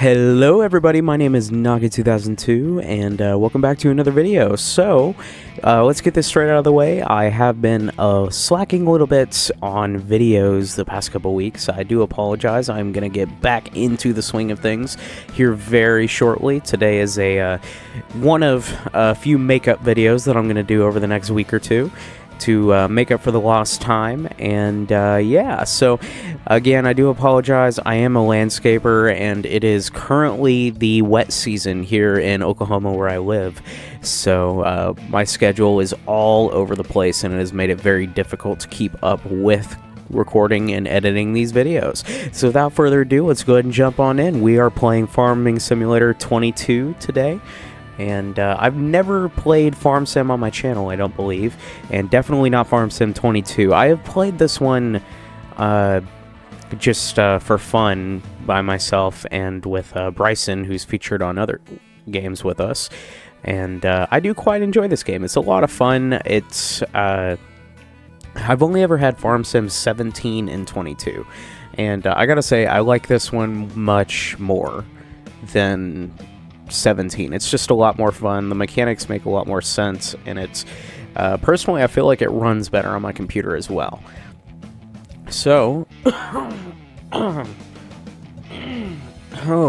Hello everybody, my name is Naga2002 and welcome back to another video. So, let's get this straight out of the way. I have been slacking a little bit on videos the past couple weeks. I do apologize. I'm going to get back into the swing of things here very shortly. Today is one of a few makeup videos that I'm going to do over the next week or two to make up for the lost time. And yeah, so again, I do apologize. I am a landscaper and it is currently the wet season here in Oklahoma where I live, so my schedule is all over the place and it has made it very difficult to keep up with recording and editing these videos. So without further ado, let's go ahead and jump on in. We are playing Farming Simulator 22 today. And I've never played Farm Sim on my channel, I don't believe, and definitely not Farm Sim 22. I have played this one just for fun by myself and with Bryson, who's featured on other games with us. And I do quite enjoy this game. It's a lot of fun. It's I've only ever had Farm Sim 17 and 22, and I gotta say I like this one much more than 17. It's just a lot more fun. The mechanics make a lot more sense, and it's personally I feel like it runs better on my computer as well. So oh,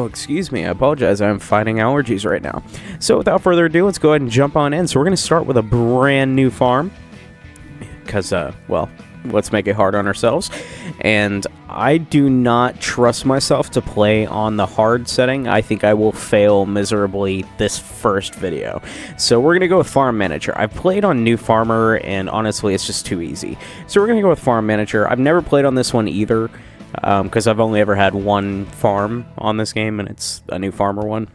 excuse me, I apologize, I'm fighting allergies right now. So without further ado, let's go ahead and jump on in. So we're going to start with a brand new farm because well, let's make it hard on ourselves. And I do not trust myself to play on the hard setting. I think I will fail miserably this first video. So we're going to go with Farm Manager. I've played on New Farmer, and honestly, it's just too easy. So we're going to go with Farm Manager. I've never played on this one either, because I've only ever had one farm on this game, and it's a New Farmer one.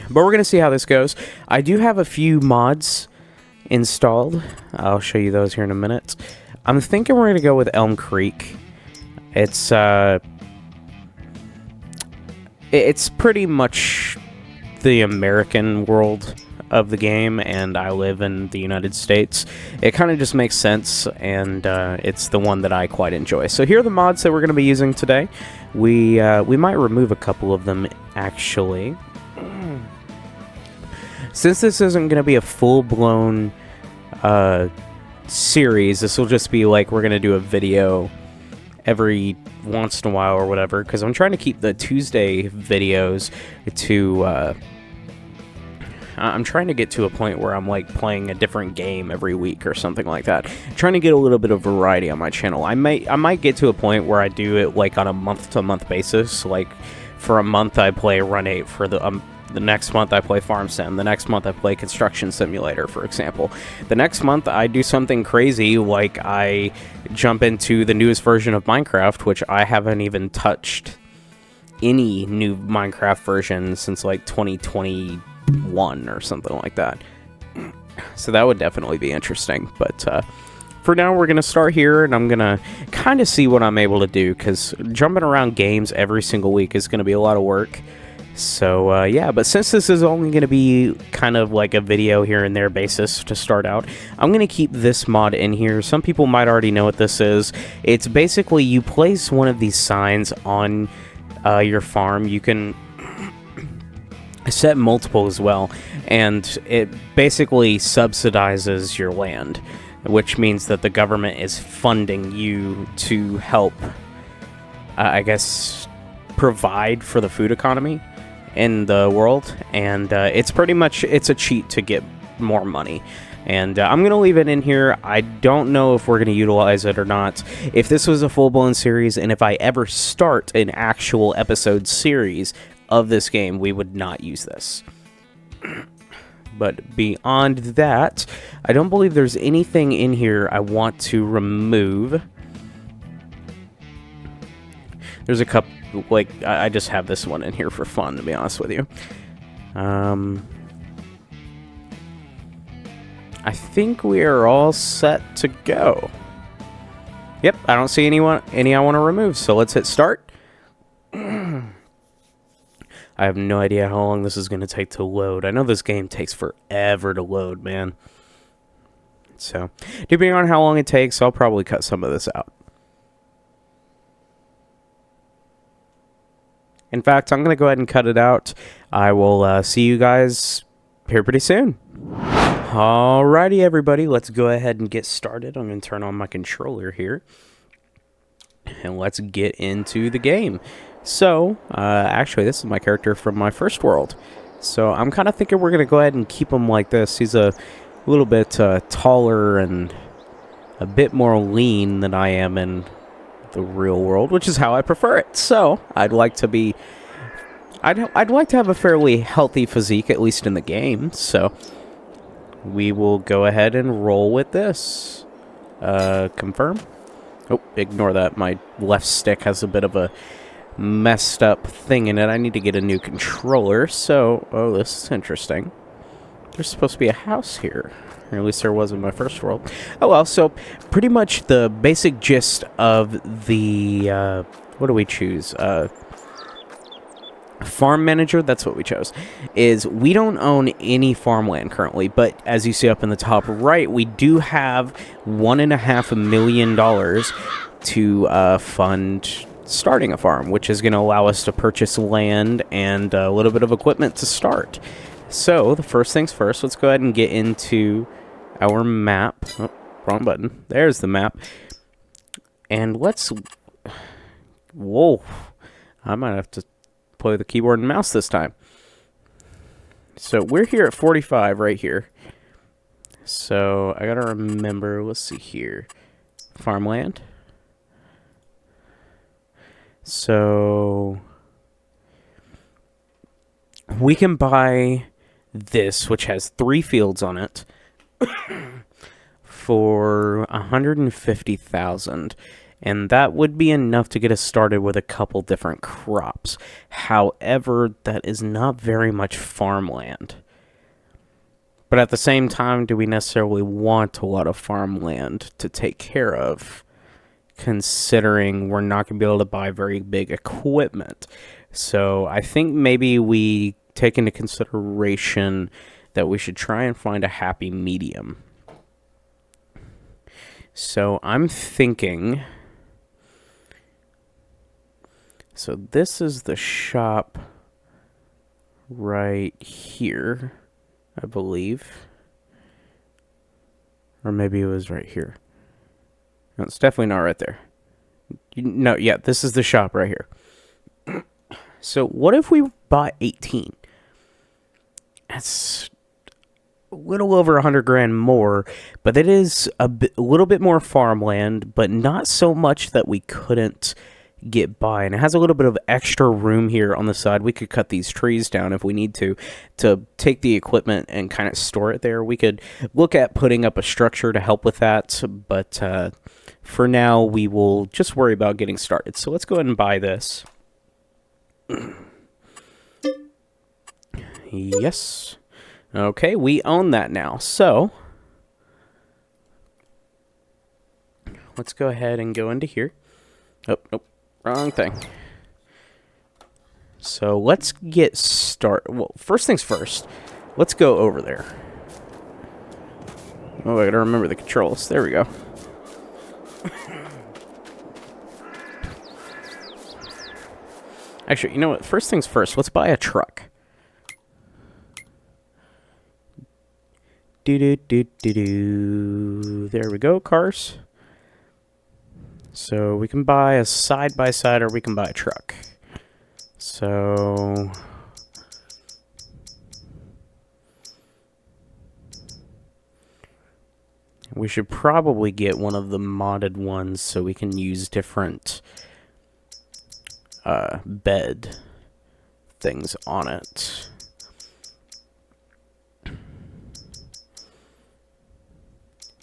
But we're going to see how this goes. I do have a few mods installed. I'll show you those here in a minute. I'm thinking we're going to go with Elm Creek. It's pretty much the American world of the game, and I live in the United States. It kind of just makes sense, and it's the one that I quite enjoy. So here are the mods that we're going to be using today. We might remove a couple of them, actually. Since this isn't going to be a full-blown series, this will just be like we're gonna do a video every once in a while or whatever, because I'm trying to keep the Tuesday videos to I'm trying to get to a point where I'm like playing a different game every week or something like that. I'm trying to get a little bit of variety on my channel. I might get to a point where I do it like on a month-to-month basis. Like for a month I play Run 8, for the next month I play Farm Sim, the next month I play Construction Simulator, for example. The next month I do something crazy, like I jump into the newest version of Minecraft, which I haven't even touched any new Minecraft version since like 2021 or something like that. So that would definitely be interesting, but for now we're going to start here, and I'm going to kind of see what I'm able to do, because jumping around games every single week is going to be a lot of work. So, yeah, but since this is only going to be kind of like a video here and there basis to start out, I'm going to keep this mod in here. Some people might already know what this is. It's basically you place one of these signs on your farm. You can set multiple as well, and it basically subsidizes your land, which means that the government is funding you to help, I guess, provide for the food economy in the world. And it's pretty much, it's a cheat to get more money, and I'm gonna leave it in here. I don't know if we're gonna utilize it or not. If this was a full-blown series, and if I ever start an actual episode series of this game, we would not use this. But beyond that, I don't believe there's anything in here I want to remove. There's a couple, like, I just have this one in here for fun, to be honest with you. I think we are all set to go. Yep, I don't see any I want to remove, so let's hit start. I have no idea how long this is going to take to load. I know this game takes forever to load, man. So, depending on how long it takes, I'll probably cut some of this out. In fact, I'm going to go ahead and cut it out. I will see you guys here pretty soon. Alrighty, everybody, let's go ahead and get started. I'm going to turn on my controller here, and let's get into the game. So, actually, this is my character from my first world. So, I'm kind of thinking we're going to go ahead and keep him like this. He's a little bit taller and a bit more lean than I am in the real world, which is how I prefer it. So, I'd like to have a fairly healthy physique, at least in the game. So, we will go ahead and roll with this. Confirm. Oh, ignore that. My left stick has a bit of a messed up thing in it. I need to get a new controller. So, oh, this is interesting. There's supposed to be a house here. Or at least there was in my first world. Oh, well, so pretty much the basic gist of the, what do we choose? Farm manager, that's what we chose, is we don't own any farmland currently, but as you see up in the top right, we do have $1.5 million to fund starting a farm, which is going to allow us to purchase land and a little bit of equipment to start. So the first things first, let's go ahead and get into our map. Oh, wrong button. There's the map. And let's, whoa, I might have to play the keyboard and mouse this time. So we're here at 45 right here. So I gotta remember, let's see here, farmland. So we can buy this, which has 3 fields on it, for 150,000. And that would be enough to get us started with a couple different crops. However, that is not very much farmland. But at the same time, do we necessarily want a lot of farmland to take care of, considering we're not going to be able to buy very big equipment? So I think maybe we take into consideration that we should try and find a happy medium. So I'm thinking... So this is the shop right here, I believe. Or maybe it was right here. No, it's definitely not right there. No, yeah, this is the shop right here. So what if we bought 18? That's a little over 100 grand more, but it is a little bit more farmland, but not so much that we couldn't get by. And it has a little bit of extra room here on the side. We could cut these trees down if we need to take the equipment and kind of store it there. We could look at putting up a structure to help with that, but for now we will just worry about getting started. So let's go ahead and buy this. Yes. Okay, we own that now. So let's go ahead and go into here. Oh, nope. Wrong thing. So let's get started. Well, first things first, let's go over there. Oh, I gotta remember the controls. There we go. Actually, you know what? First things first, let's buy a truck. Do-do-do-do-do. There we go, cars. So we can buy a side-by-side or we can buy a truck. So we should probably get one of the modded ones so we can use different bed things on it.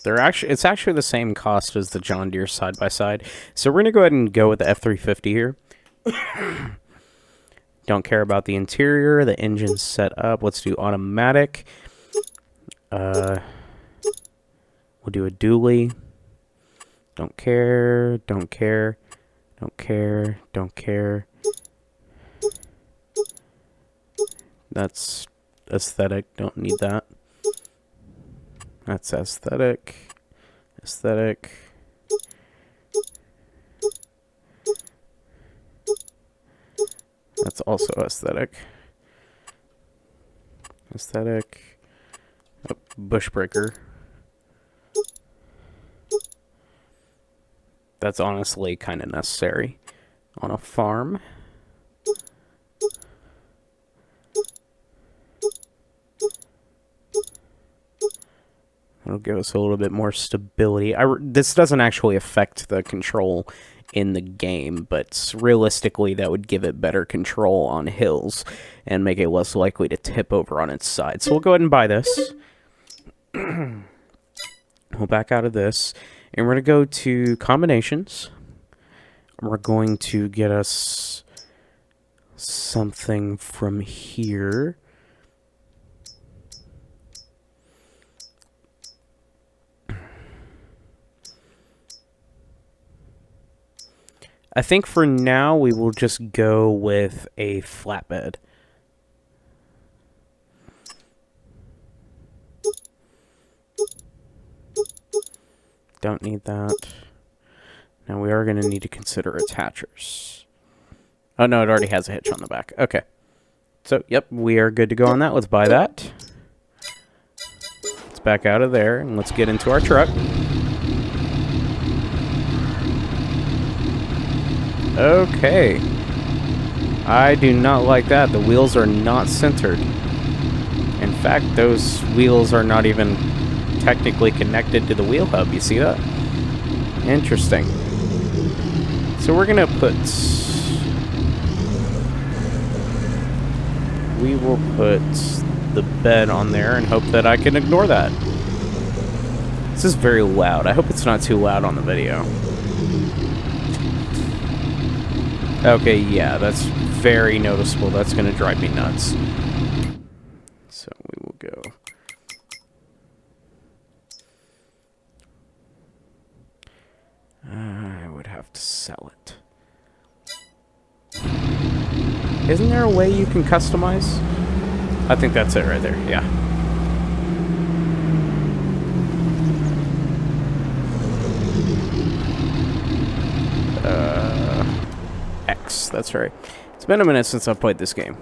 It's actually the same cost as the John Deere side-by-side. So we're going to go ahead and go with the F350 here. Don't care about the interior. The engine's set up. Let's do automatic. We'll do a dually. Don't care. Don't care. Don't care. Don't care. That's aesthetic. Don't need that. That's aesthetic. Aesthetic. That's also aesthetic. Aesthetic. Oh, bushbreaker. That's honestly kind of necessary on a farm. It'll give us a little bit more stability. This doesn't actually affect the control in the game, but realistically that would give it better control on hills and make it less likely to tip over on its side. So we'll go ahead and buy this. We'll back out of this, and we're going to go to combinations. We're going to get us something from here. I think for now we will just go with a flatbed. Don't need that. Now we are going to need to consider attachers. Oh no, it already has a hitch on the back. Okay. So, yep, we are good to go on that. Let's buy that. Let's back out of there and let's get into our truck. Okay. I do not like that. The wheels are not centered. In fact, those wheels are not even technically connected to the wheel hub. You see that? Interesting. So we're going to put... We will put the bed on there and hope that I can ignore that. This is very loud. I hope it's not too loud on the video. Okay, yeah, that's very noticeable. That's going to drive me nuts. So we will go. I would have to sell it. Isn't there a way you can customize? I think that's it right there, yeah. X, that's right. It's been a minute since I've played this game.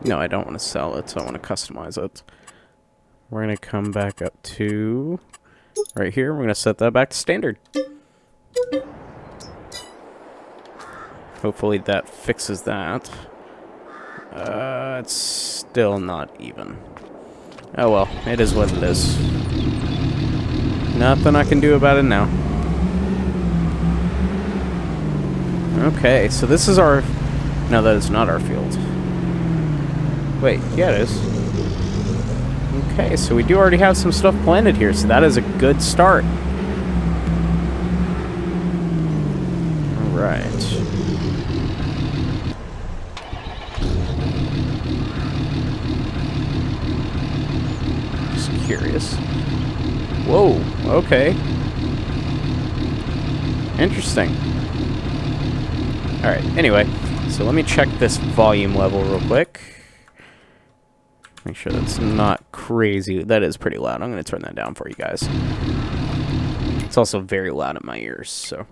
No, I don't want to sell it, so I want to customize it. We're going to come back up to right here. We're going to set that back to standard. Hopefully that fixes that. It's still not even. Oh well, it is what it is. Nothing I can do about it now. Okay, so this is our... No, that is not our field. Wait, yeah it is. Okay, so we do already have some stuff planted here, so that is a good start. Alright. Just curious. Whoa, okay. Interesting. Alright, anyway, so let me check this volume level real quick. Make sure that's not crazy. That is pretty loud. I'm going to turn that down for you guys. It's also very loud in my ears, so...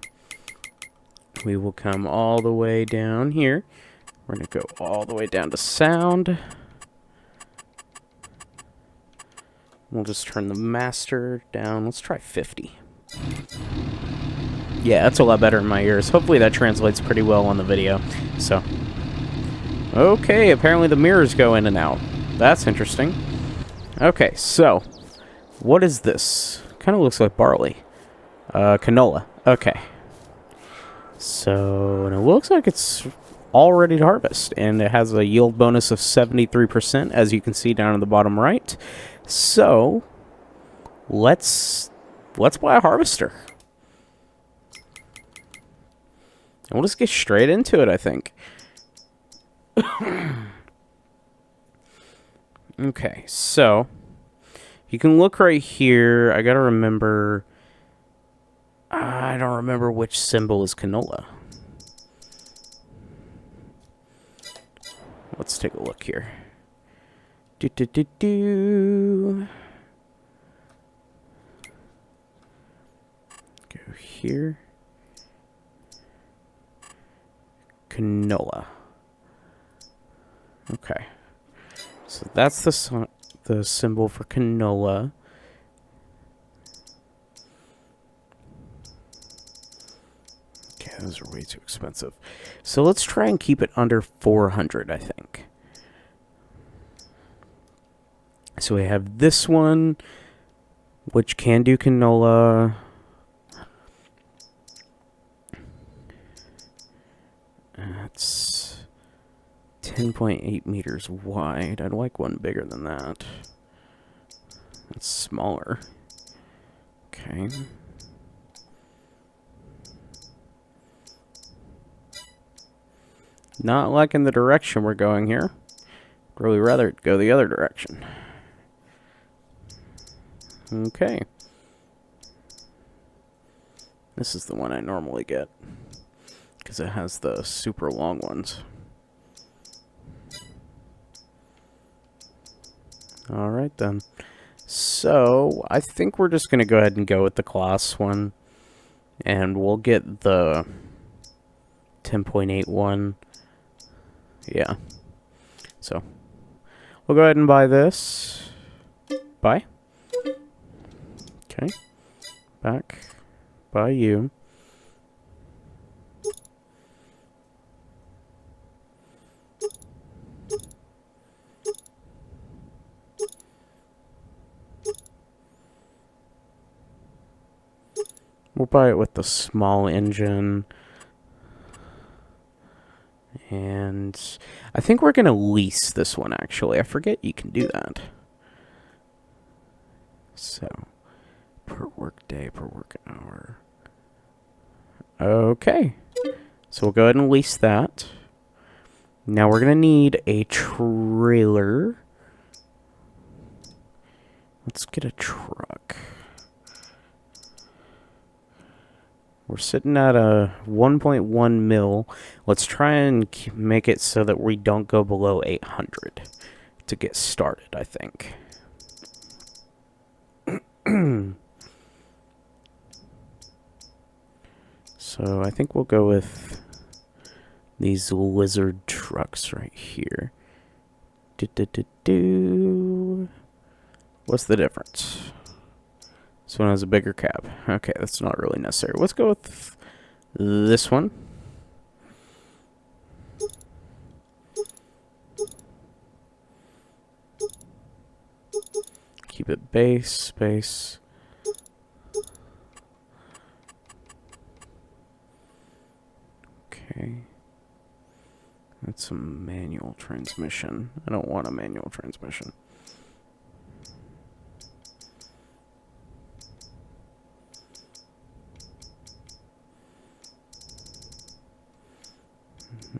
We will come all the way down here. We're going to go all the way down to sound. We'll just turn the master down. Let's try 50. Yeah, that's a lot better in my ears. Hopefully that translates pretty well on the video. So, okay, apparently the mirrors go in and out. That's interesting. Okay, so, what is this? Kind of looks like barley. Canola. Okay. So, and it looks like it's all ready to harvest. And it has a yield bonus of 73%, as you can see down in the bottom right. So, let's buy a harvester. And we'll just get straight into it, I think. Okay, so you can look right here. I gotta remember. I don't remember which symbol is canola. Let's take a look here. Go here. canola. Okay. So that's the symbol for canola. Okay, those are way too expensive. So let's try and keep it under 400, I think. So we have this one, which can do canola. That's 10.8 meters wide. I'd like one bigger than that. That's smaller. Okay. Not liking the direction we're going here. Really rather go the other direction. Okay. This is the one I normally get, because it has the super long ones. Alright then. So, I think we're just going to go ahead and go with the class one. And we'll get the 10.8 one. Yeah. So, we'll go ahead and buy this. Buy. Okay. Back. Buy you. We'll buy it with the small engine. And I think we're going to lease this one, actually. I forget you can do that. So, per work day, per work hour. Okay. So we'll go ahead and lease that. Now we're going to need a trailer. Let's get a truck. We're sitting at a 1.1 mil. Let's try and make it so that we don't go below 800 to get started, I think. So I think we'll go with these lizard trucks right here. What's the difference? This one has a bigger cab. Okay, that's not really necessary. Let's go with this one. Keep it base, space. Okay. That's a manual transmission. I don't want a manual transmission.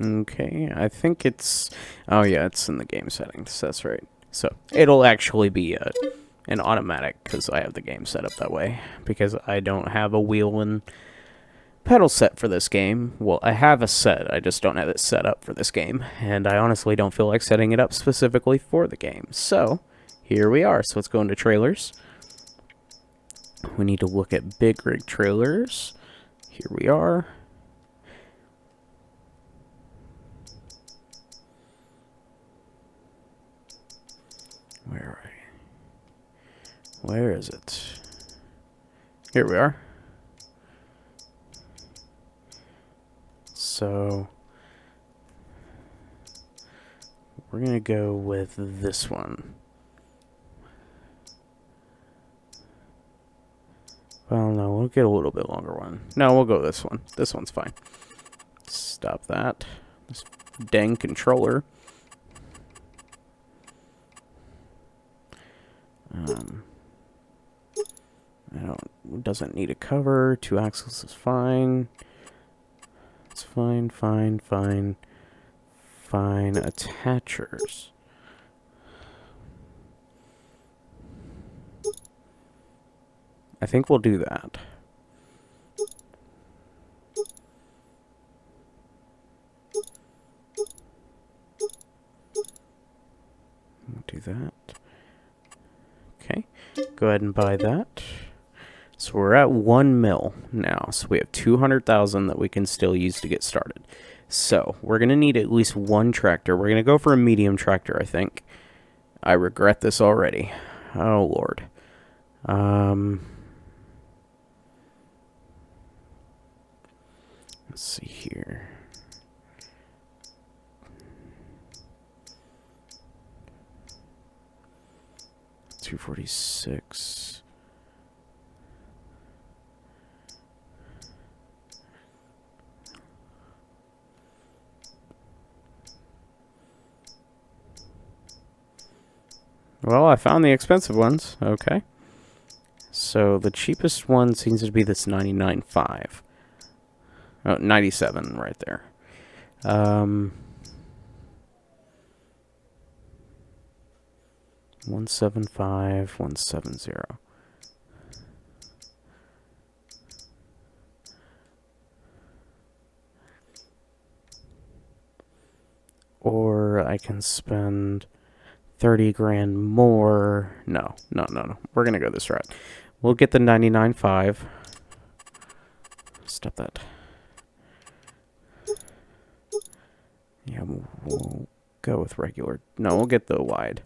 Okay, I think it's... Oh yeah, it's in the game settings, that's right. So, it'll actually be an automatic, because I have the game set up that way. Because I don't have a wheel and pedal set for this game. Well, I have a set, I just don't have it set up for this game. And I honestly don't feel like setting it up specifically for the game. So, here we are. So let's go into trailers. We need to look at big rig trailers. Here we are. Where are you? Where is it? Here we are. So we're going to go with this one. Well, no, we'll get a little bit longer one. No, we'll go this one. This one's fine. Stop that. This dang controller. Doesn't need a cover. 2 axles is fine. It's fine, fine, fine. Fine. Attachers. I think we'll do that. We'll do that. Okay. Go ahead and buy that. So we're at 1 mil now. So we have 200,000 that we can still use to get started. So, we're going to need at least one tractor. We're going to go for a medium tractor, I think. I regret this already. Oh, Lord. Let's see here. $246. Well, I found the expensive ones. Okay. So the cheapest one seems to be this 99.5. Oh, 97 right there. 175, 170. Or I can spend 30 grand more. No. We're going to go this route. We'll get the 99.5. Stop that. Yeah, we'll go with regular. No, we'll get the wide.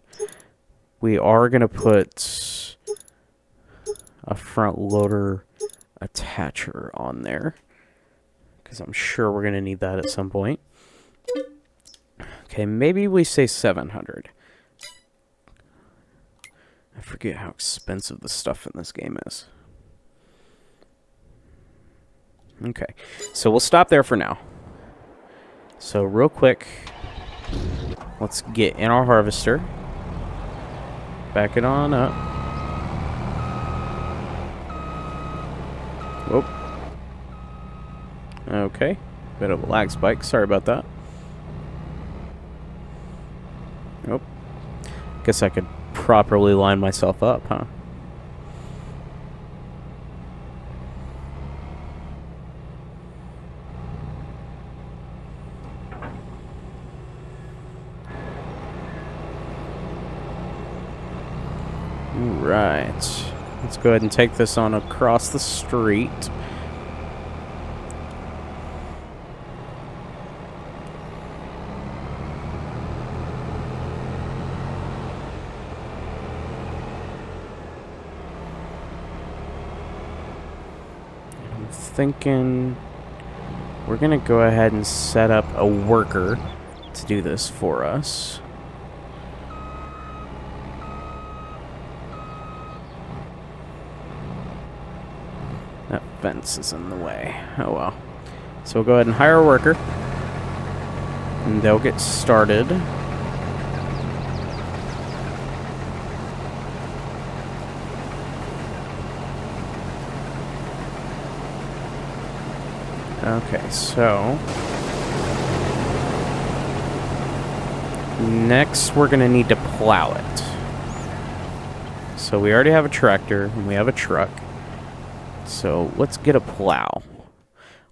We are going to put a front loader attacher on there, because I'm sure we're going to need that at some point. Okay, maybe we say 700. I forget how expensive the stuff in this game is. Okay, so we'll stop there for now. So real quick, let's get in our harvester. Back it on up. Whoop. Okay, bit of a lag spike. Sorry about that. Nope. Guess I could properly line myself up, huh? Alright. Let's go ahead and take this on across the street. I'm thinking we're gonna go ahead and set up a worker to do this for us. That fence is in the way. Oh well. So we'll go ahead and hire a worker, and they'll get started. Okay, so next we're gonna need to plow it. So we already have a tractor and we have a truck. So let's get a plow.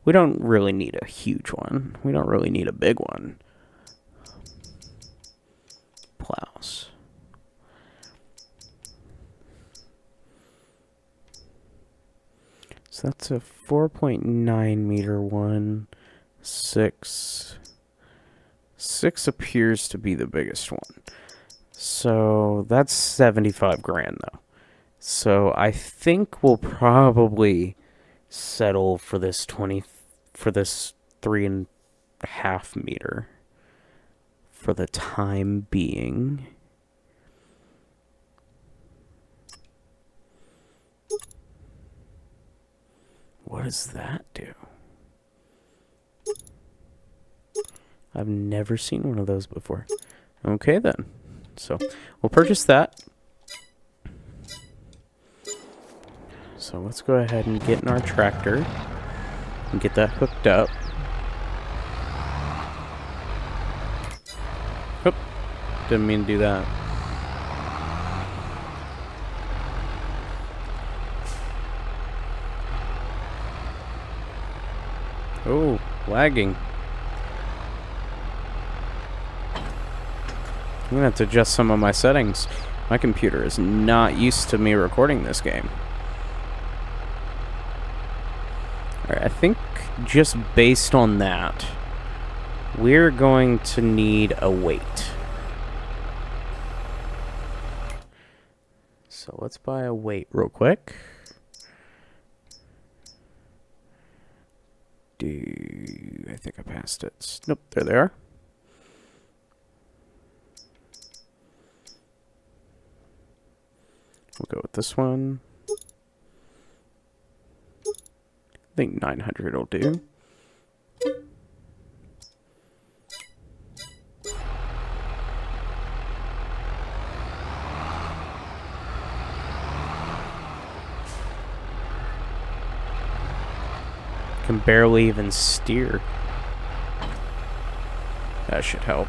We don't really need a huge one. We don't really need a big one. Plows. So that's a 4.9 meter one. 6 appears to be the biggest one. So that's 75 grand though. So I think we'll probably settle for this 3.5 meter for the time being. What does that do? I've never seen one of those before. Okay then. So we'll purchase that. So let's go ahead and get in our tractor and get that hooked up. Oop, didn't mean to do that. Oh, lagging. I'm gonna have to adjust some of my settings. My computer is not used to me recording this game. Alright, I think just based on that, we're going to need a weight. So let's buy a weight real quick. I think I passed it. Nope, there they are. We'll go with this one. I think 900 will do. Can barely even steer. That should help.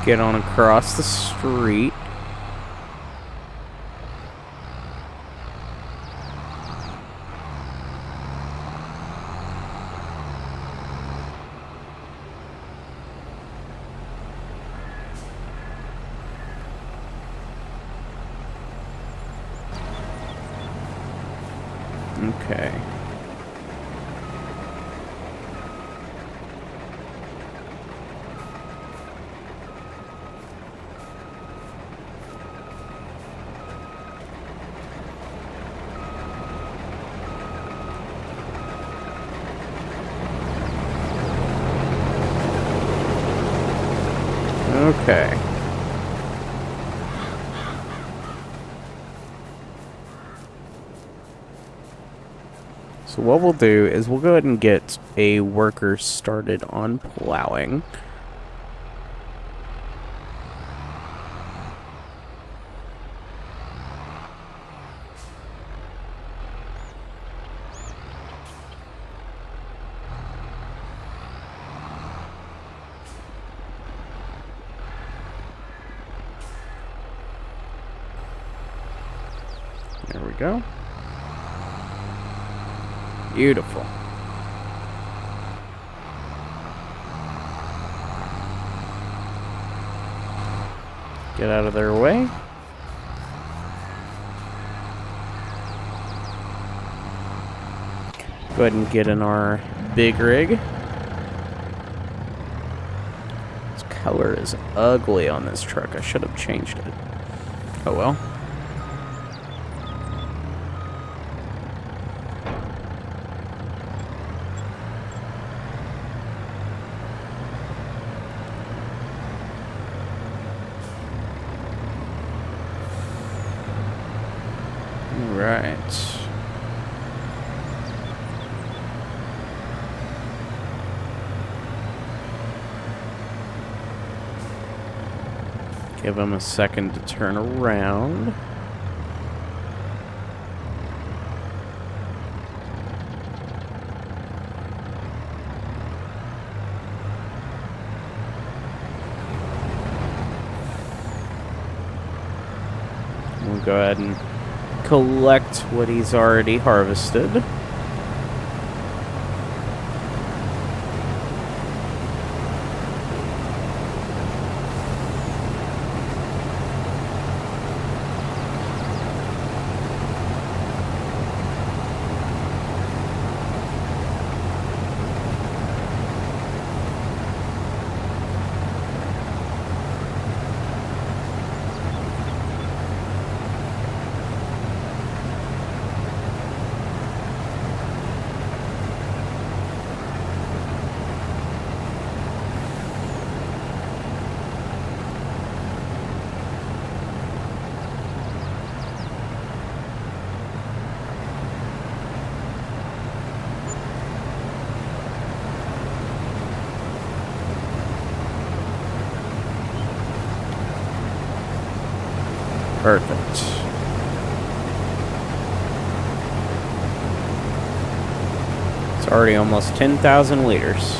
Get on across the street. Okay. Okay. So what we'll do is we'll go ahead and get a worker started on plowing. There we go. Beautiful. Get out of their way. Go ahead and get in our big rig. This color is ugly on this truck. I should have changed it. Oh well. Right. Give him a second to turn around. We'll go ahead and collect what he's already harvested. Perfect. It's already almost 10,000 liters.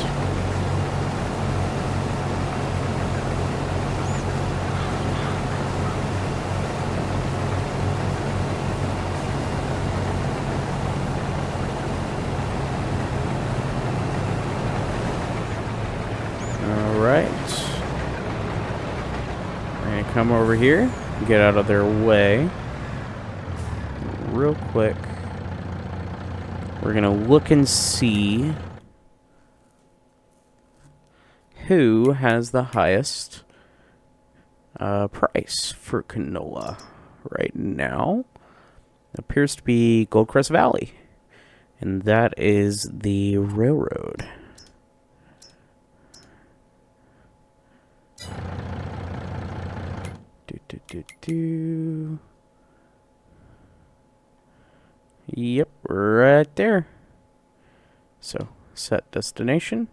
All right. And come over here, get out of their way. Real quick. We're gonna look and see who has the highest price for canola right now. It appears to be Goldcrest Valley, and that is the railroad. Yep, right there. So, set destination.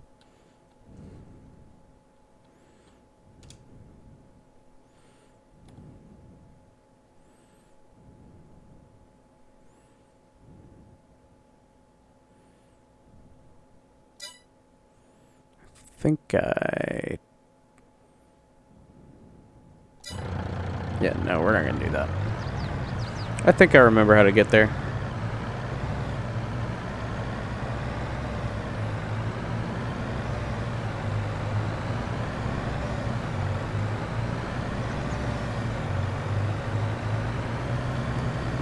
Yeah, no, we're not gonna do that. I think I remember how to get there.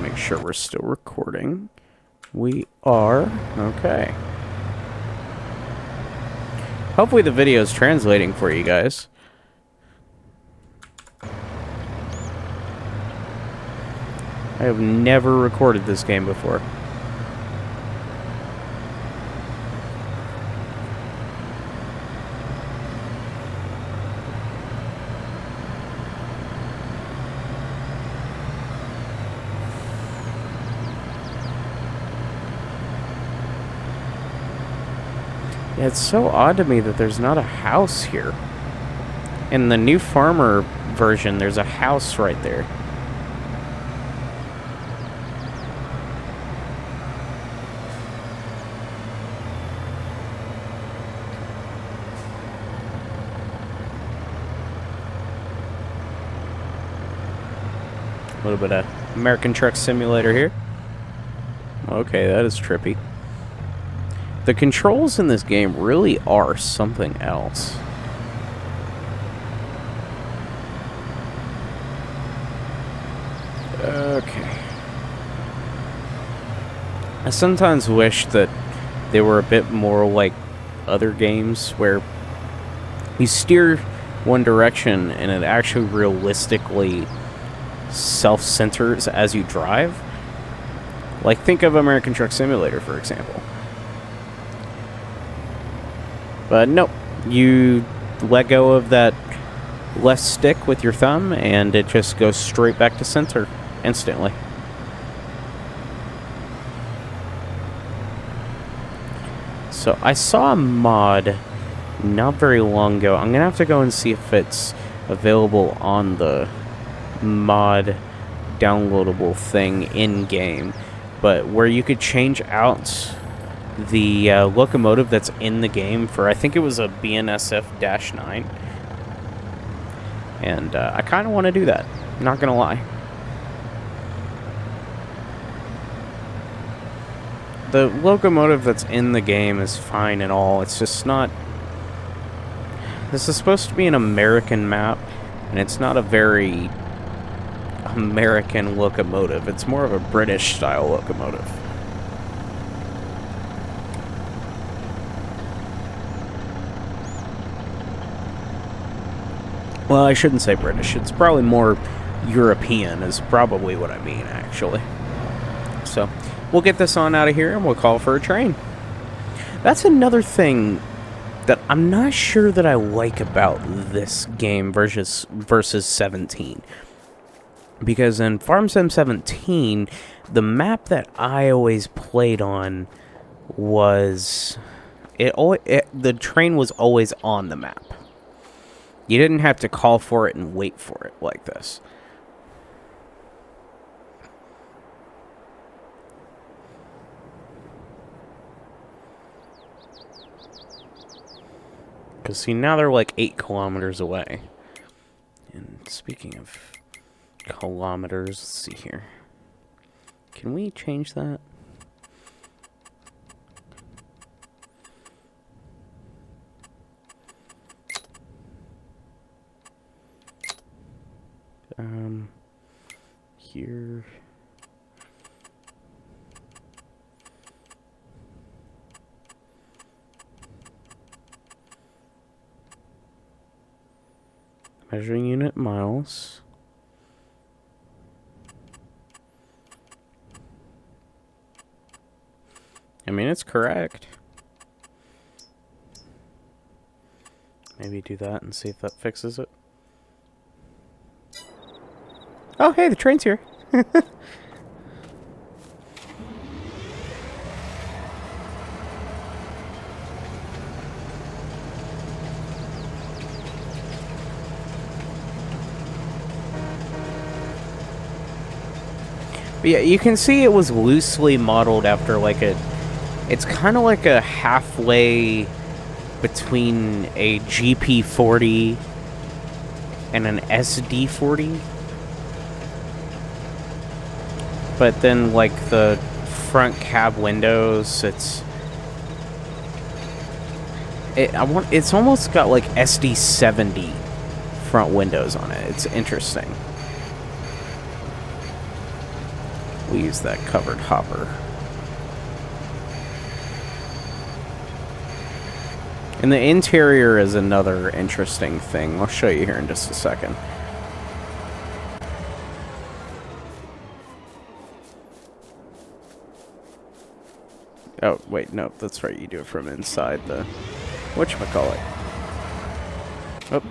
Make sure we're still recording. We are. Okay. Hopefully the video is translating for you guys. I have never recorded this game before. Yeah, it's so odd to me that there's not a house here. In the new Farmer version, there's a house right there. A little bit of American Truck Simulator here. Okay, that is trippy. The controls in this game really are something else. Okay. I sometimes wish that they were a bit more like other games where you steer one direction and it actually realistically self-centers as you drive. Like, think of American Truck Simulator, for example. But nope, you let go of that left stick with your thumb and it just goes straight back to center instantly. So I saw a mod not very long ago. I'm gonna have to go and see if it's available on the mod downloadable thing in game, but where you could change out the locomotive that's in the game for, I think it was a BNSF-9, and I kind of want to do that, not gonna lie. The locomotive that's in the game is fine and all, it's just not... This is supposed to be an American map, and it's not a very American locomotive. It's more of a British-style locomotive. Well, I shouldn't say British. It's probably more European is probably what I mean, actually. So, we'll get this on out of here and we'll call for a train. That's another thing that I'm not sure that I like about this game versus 17. Because in Farm Sim 17, the map that I always played on was... the train was always on the map. You didn't have to call for it and wait for it like this. Because, see, now they're like 8 kilometers away. And speaking of kilometers, let's see here. Can we change that? Here. Measuring unit miles. I mean, it's correct. Maybe do that and see if that fixes it. Oh, hey, the train's here. But yeah, you can see it was loosely modeled after like a... It's kind of like a halfway between a GP40 and an SD40. But then, like, the front cab windows, it's almost got, like, SD70 front windows on it. It's interesting. We use that covered hopper. And the interior is another interesting thing. I'll show you here in just a second. Oh, wait, no, that's right. You do it from inside the... whatchamacallit. Oh.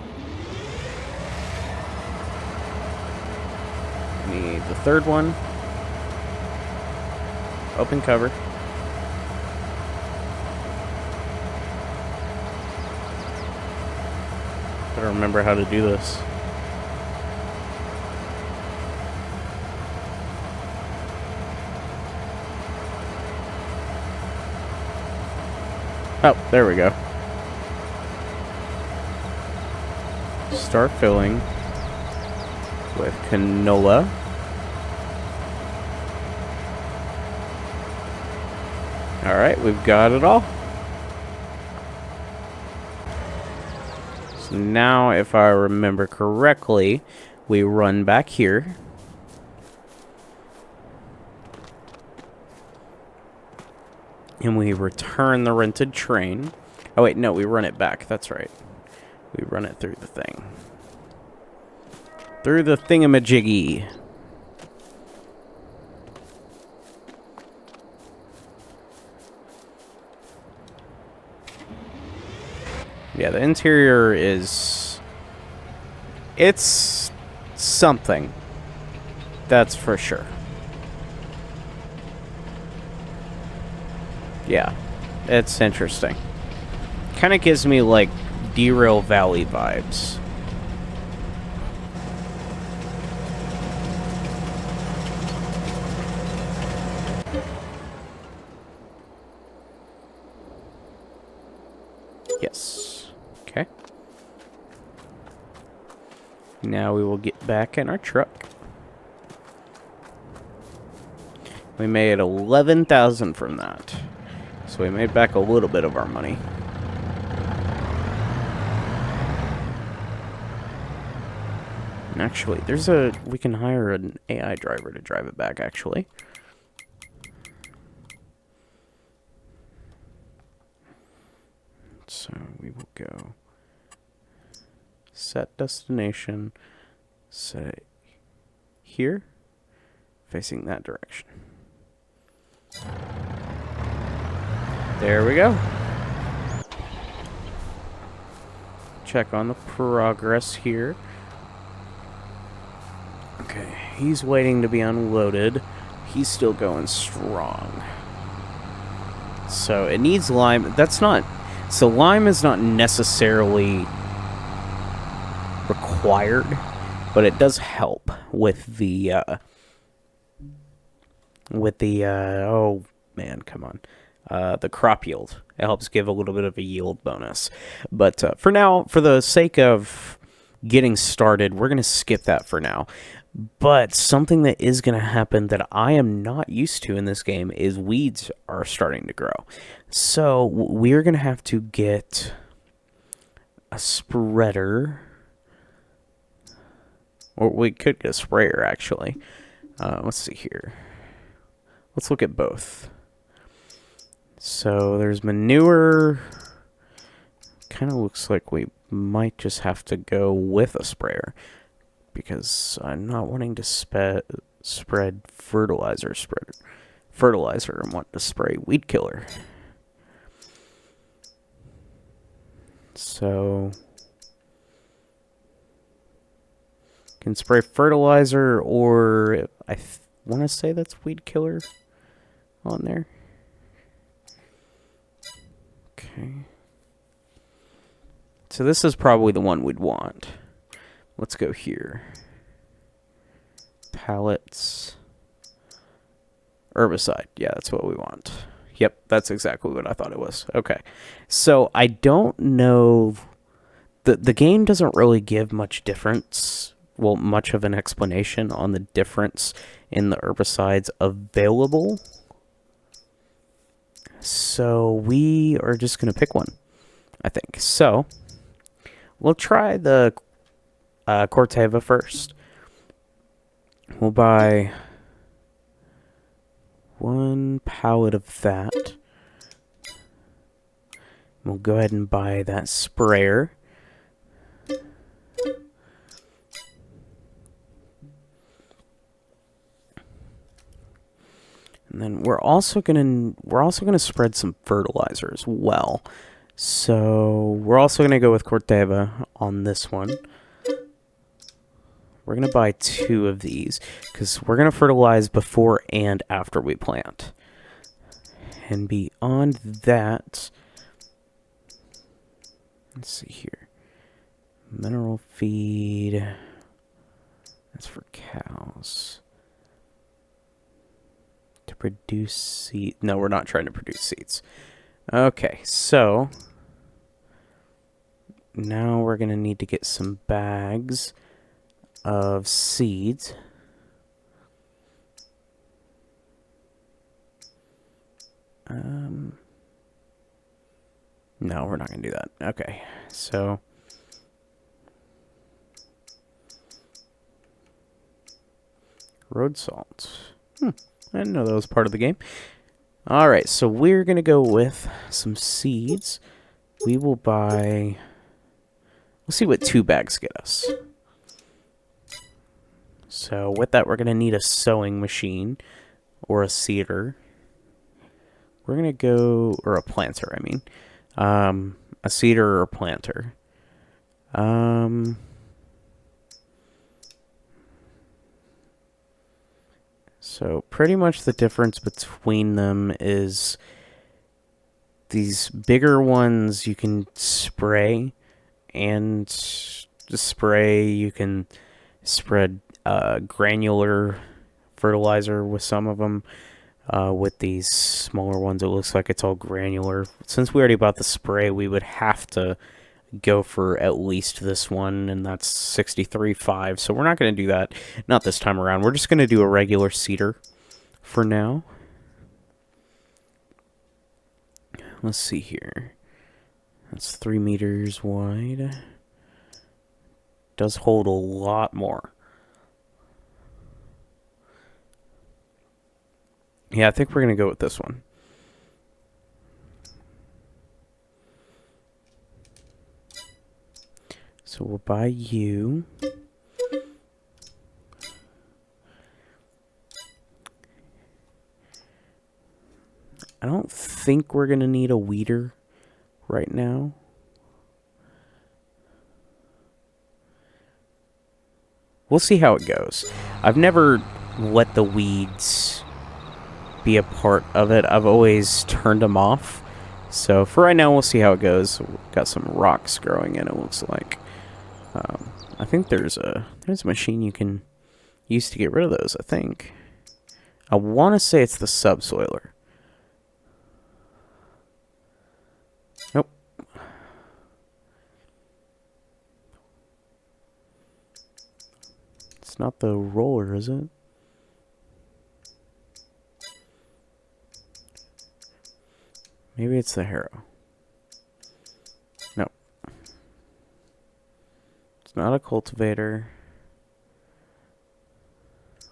Need the third one. Open cover. Better remember how to do this. Oh, there we go. Start filling with canola. Alright, we've got it all. So now, if I remember correctly, we run back here. And we return the rented train. Oh, wait, no, we run it back. That's right. We run it through the thing. Through the thingamajiggy. Yeah, the interior is... it's something. That's for sure. Yeah, it's interesting. Kind of gives me, like, Derail Valley vibes. Yes. Okay. Now we will get back in our truck. We made 11,000 from that. So we made back a little bit of our money. And actually, we can hire an AI driver to drive it back, actually. So we will go set destination, set it here, facing that direction. There we go. Check on the progress here. Okay, he's waiting to be unloaded. He's still going strong. So it needs lime. That's not... So lime is not necessarily required, but it does help with the... oh, man, come on. The crop yield. It helps give a little bit of a yield bonus. But for now, for the sake of getting started, we're going to skip that for now. But something that is going to happen that I am not used to in this game is weeds are starting to grow. So we're going to have to get a spreader. Or we could get a sprayer, actually. Let's see here. Let's look at both. So there's manure. Kind of looks like we might just have to go with a sprayer, because I'm not wanting to spread fertilizer. I'm wanting to spray weed killer. So can spray fertilizer, or I want to say that's weed killer on there. Okay. So this is probably the one we'd want. Let's go here. Pallets. Herbicide. Yeah, that's what we want. Yep, that's exactly what I thought it was. Okay. So I don't know. The game doesn't really give much difference. Well, much of an explanation on the difference in the herbicides available. So we are just going to pick one, I think. So we'll try the Corteva first. We'll buy 1 pallet of that. We'll go ahead and buy that sprayer. And then we're also gonna spread some fertilizer as well. So we're also gonna go with Corteva on this one. We're gonna buy 2 of these because we're gonna fertilize before and after we plant. And beyond that, let's see here. Mineral feed. That's for cows. To produce seed. No, we're not trying to produce seeds. Okay, so now we're going to need to get some bags of seeds. No, we're not going to do that. Okay, so road salt. I didn't know that was part of the game. Alright, so we're going to go with some seeds. We will buy... We'll see what 2 bags get us. So with that, we're going to need a sowing machine. Or a seeder. We're going to go... Or a planter, I mean. A seeder or a planter. So pretty much the difference between them is these bigger ones you can spray, and the spray you can spread granular fertilizer with some of them. With these smaller ones, it looks like it's all granular. Since we already bought the spray, we would have to go for at least this one, and that's 63.5. So we're not going to do that. Not this time around. We're just going to do a regular seeder for now. Let's see here. That's 3 meters wide. Does hold a lot more. Yeah, I think we're going to go with this one. So we'll buy you. I don't think we're going to need a weeder right now. We'll see how it goes. I've never let the weeds be a part of it. I've always turned them off. So for right now, we'll see how it goes. We've got some rocks growing in, it looks like. I think there's a machine you can use to get rid of those, I think. I want to say it's the subsoiler. Nope. It's not the roller, is it? Maybe it's the harrow. Nope. It's not a cultivator.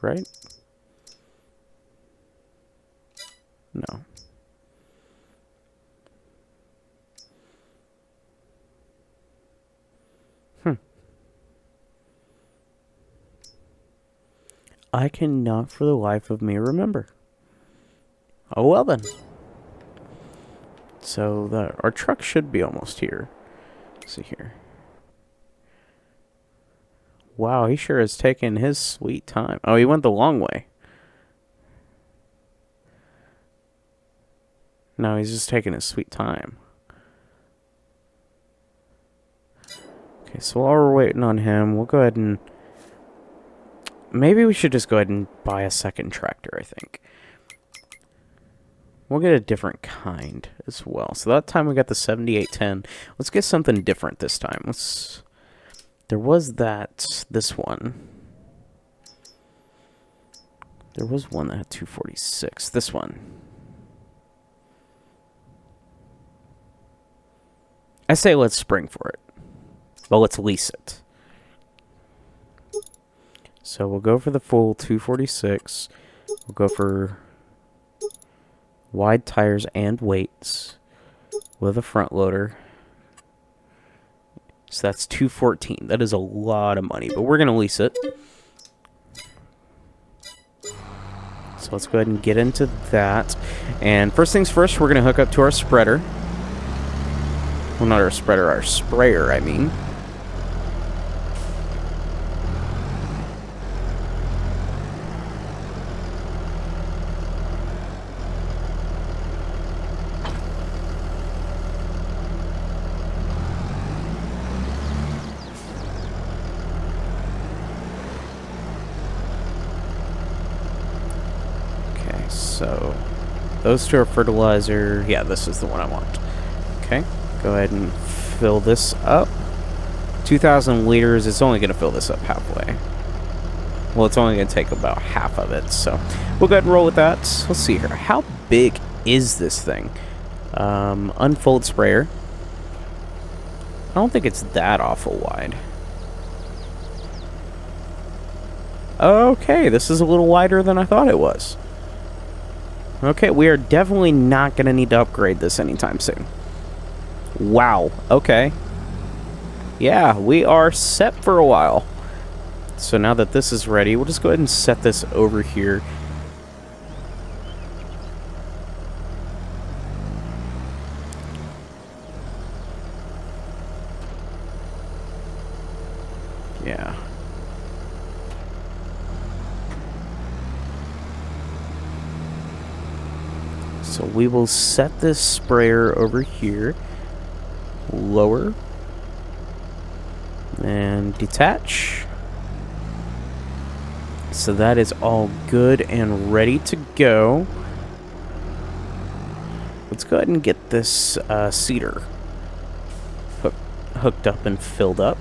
right? No. I cannot for the life of me remember. Oh well then. So our truck should be almost here. Let's see here. Wow, he sure has taken his sweet time. Oh, he went the long way. No, he's just taking his sweet time. Okay, so while we're waiting on him, we'll go ahead and... Maybe we should just go ahead and buy a second tractor, I think. We'll get a different kind as well. So that time we got the 7810. Let's get something different this time. Let's... There was this one. There was one that had 246. This one. I say let's spring for it. Well, let's lease it. So we'll go for the full 246. We'll go for wide tires and weights with a front loader. So that's 214. That is a lot of money, but we're going to lease it. So let's go ahead and get into that. And first things first, we're going to hook up to our spreader. Well, not our spreader, our sprayer, I mean. So, those two are fertilizer. Yeah, this is the one I want. Okay, go ahead and fill this up. 2,000 liters. It's only going to fill this up halfway. Well, it's only going to take about half of it. So, we'll go ahead and roll with that. Let's see here. How big is this thing? Unfold sprayer. I don't think it's that awful wide. Okay, this is a little wider than I thought it was. Okay, we are definitely not going to need to upgrade this anytime soon. Wow, okay. Yeah, we are set for a while. So now that this is ready, we'll just go ahead and set this over here. Yeah. So we will set this sprayer over here, lower, and detach. So that is all good and ready to go. Let's go ahead and get this seeder hooked up and filled up.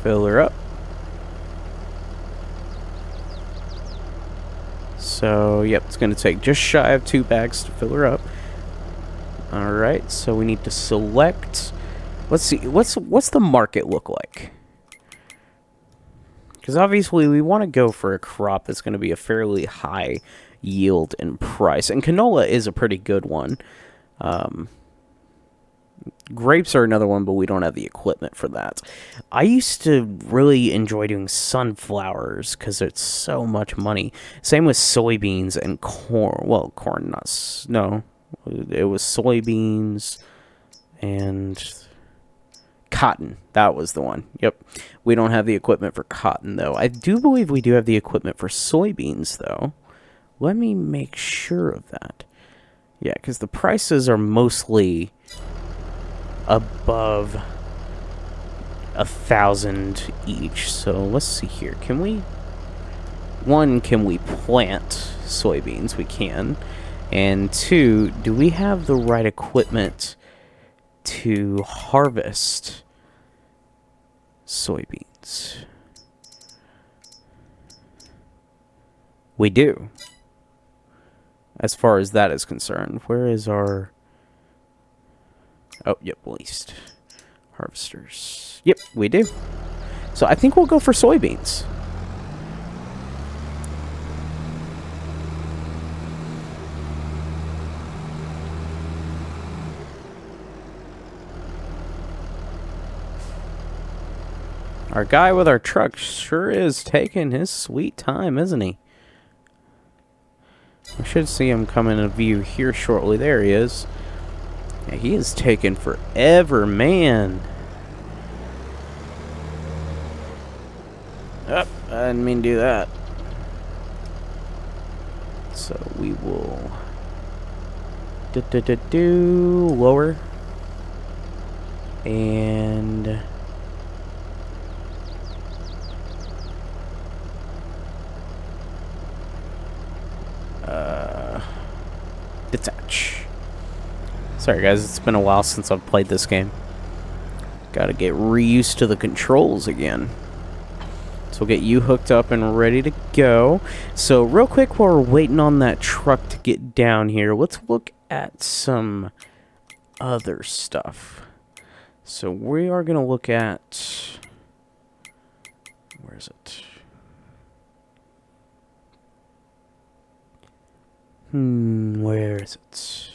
Fill her up. So, yep, it's going to take just shy of 2 bags to fill her up. Alright, so we need to select... Let's see, what's the market look like? Because obviously we want to go for a crop that's going to be a fairly high yield in price. And canola is a pretty good one. Grapes are another one, but we don't have the equipment for that. I used to really enjoy doing sunflowers because it's so much money. Same with soybeans and corn. Well, corn, not... No. It was soybeans and cotton. That was the one. Yep. We don't have the equipment for cotton, though. I do believe we do have the equipment for soybeans, though. Let me make sure of that. Yeah, because the prices are mostly above 1,000 each. So let's see here. Can we... One, can we plant soybeans? We can. And two, do we have the right equipment to harvest soybeans? We do. As far as that is concerned. Where is our... Oh, yep, leased. Harvesters. Yep, we do. So I think we'll go for soybeans. Our guy with our truck sure is taking his sweet time, isn't he? I should see him come in view here shortly. There he is. Yeah, he is taking forever, man. Oh, I didn't mean to do that. So we will lower and detach. Sorry guys, it's been a while since I've played this game. Gotta get reused to the controls again. So we'll get you hooked up and ready to go. So real quick while we're waiting on that truck to get down here, let's look at some other stuff. So we are gonna look at, where is it? Where is it?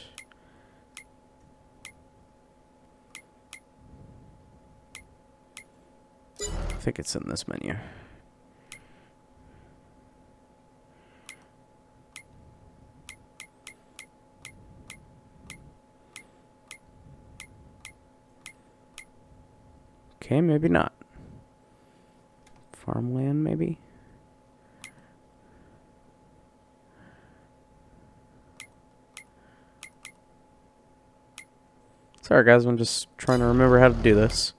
I think it's in this menu. Okay, maybe not. Farmland, maybe? Sorry guys, I'm just trying to remember how to do this.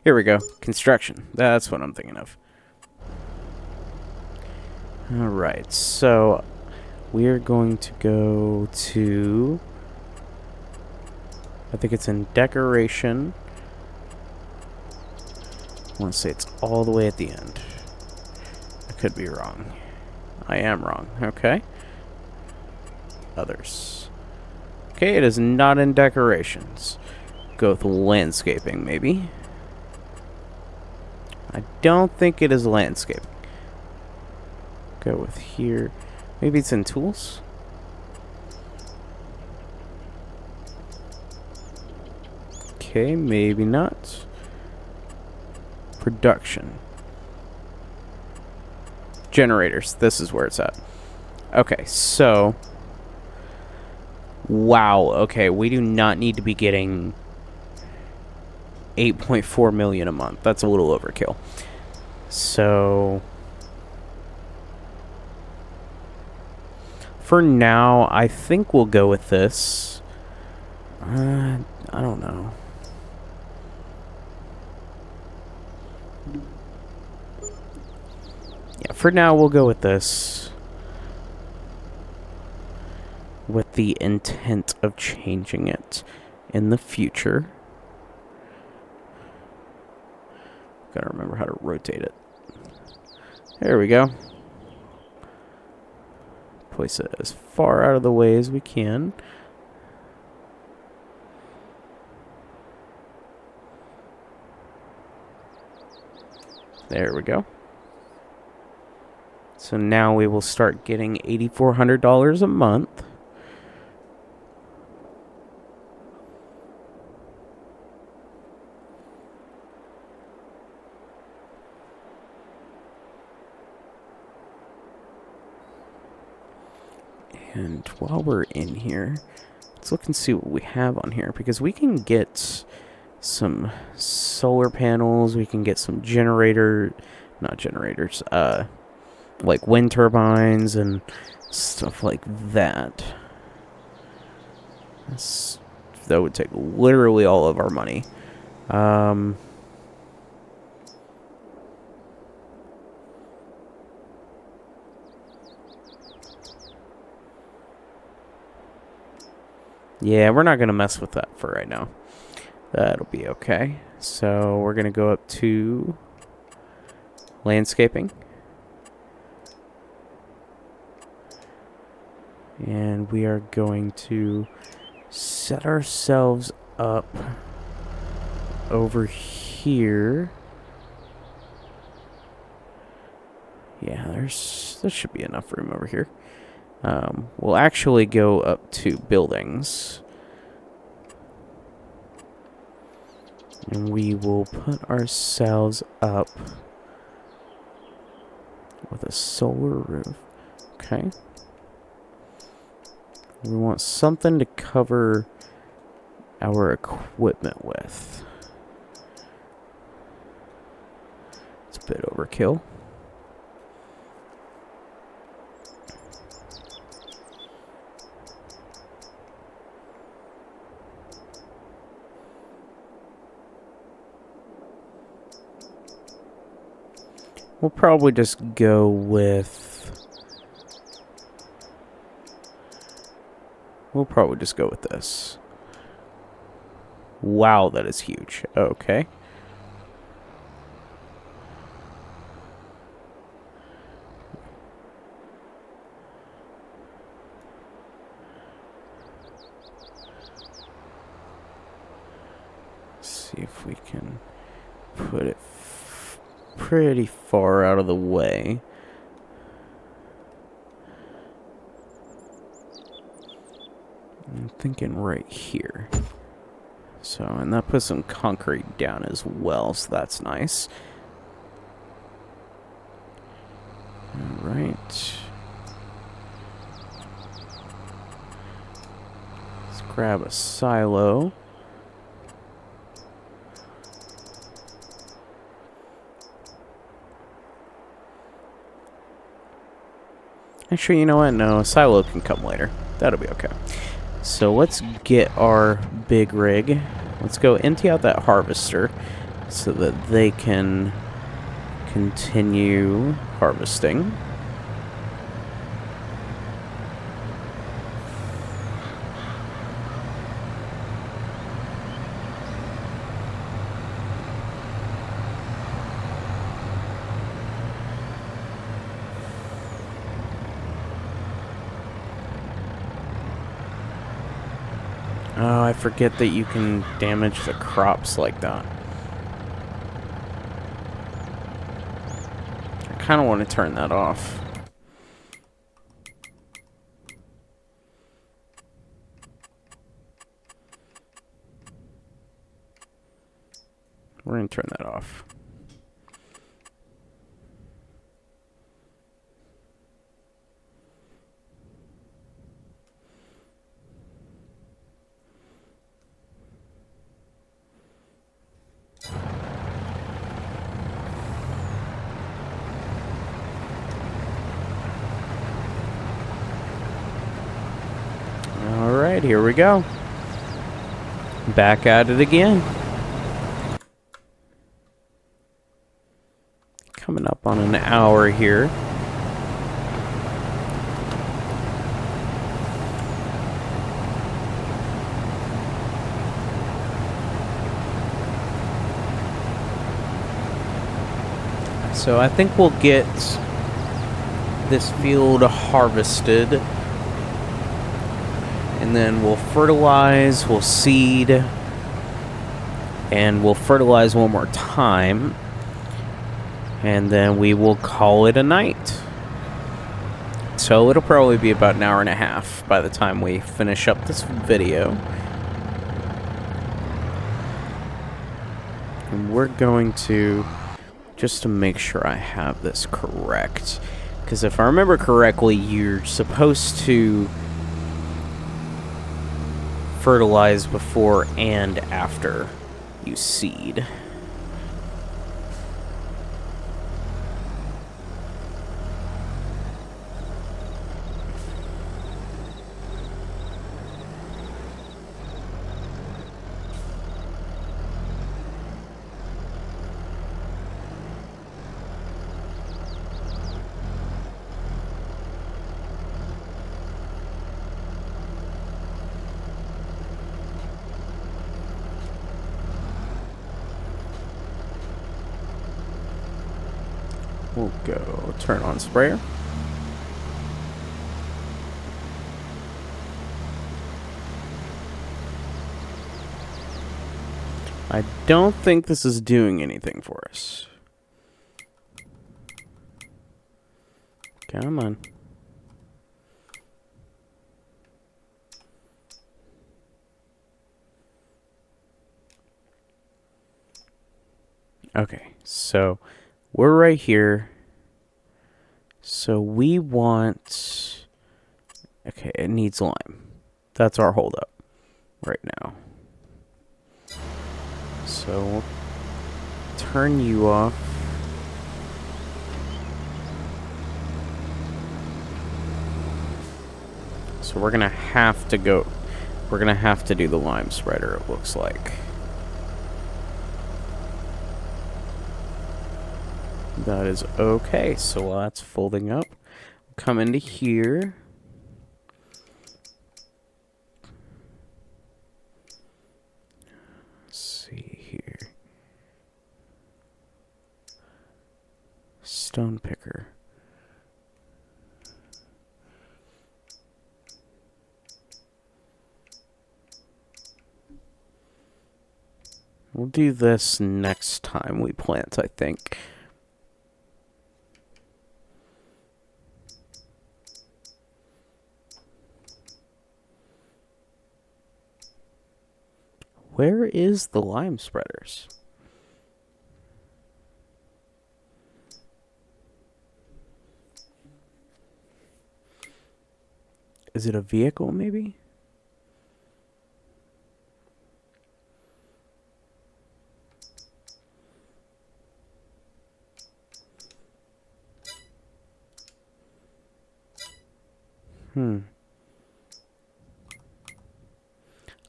Here we go. Construction. That's what I'm thinking of. Alright, so we're going to go to, I think it's in decoration. I want to say it's all the way at the end. I could be wrong. I am wrong. Okay. Others. Okay, it is not in decorations. Go with landscaping, maybe. I don't think it is landscaping. Go with here. Maybe it's in tools. Okay, maybe not. Production. Generators. This is where it's at. Okay, so. Wow, okay, we do not need to be getting 8.4 million a month. That's a little overkill. So for now, I think we'll go with this. I don't know. Yeah, for now, we'll go with this. With the intent of changing it in the future. Gotta remember how to rotate it. There we go. Place it as far out of the way as we can. There we go. So now we will start getting $8,400 a month. And while we're in here, let's look and see what we have on here, because we can get some solar panels, we can get some not generators, like wind turbines and stuff like that. That would take literally all of our money. Yeah, we're not going to mess with that for right now. That'll be okay. So we're going to go up to landscaping. And we are going to set ourselves up over here. Yeah, there should be enough room over here. We'll actually go up to buildings. And we will put ourselves up with a solar roof. Okay. We want something to cover our equipment with. It's a bit overkill. We'll probably just go with... We'll probably just go with this. Wow, that is huge. Okay. Let's see if we can put it pretty far out of the way. I'm thinking right here. So, and that puts some concrete down as well, so that's nice. Alright. Let's grab a silo. Actually, you know what? No, a silo can come later. That'll be okay. So let's get our big rig. Let's go empty out that harvester so that they can continue harvesting. Oh, I forget that you can damage the crops like that. I kind of want to turn that off. We're going to turn that off. Alright, here we go. Back at it again. Coming up on an hour here. So I think we'll get this field harvested. And then we'll fertilize, we'll seed, and we'll fertilize one more time. And then we will call it a night. So it'll probably be about an hour and a half by the time we finish up this video. And we're going to, just to make sure I have this correct, because if I remember correctly, you're supposed to fertilize before and after you seed. We'll go turn on sprayer. I don't think this is doing anything for us. Come on. Okay, so we're right here. So we want... Okay, it needs lime. That's our holdup right now. So we'll turn you off. So we're gonna have to go. We're gonna have to do the lime spreader, it looks like. That is okay. So while that's folding up, come into here. Let's see here. Stone picker. We'll do this next time we plant, I think. Where is the lime spreaders? Is it a vehicle, maybe?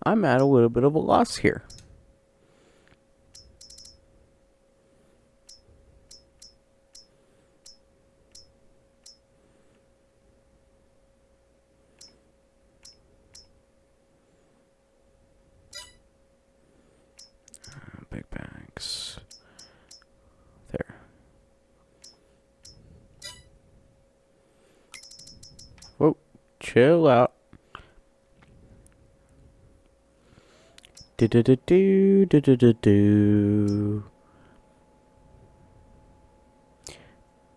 I'm at a little bit of a loss here. Big bags. There. Whoa, chill out. Do-do-do-do, do-do-do-do.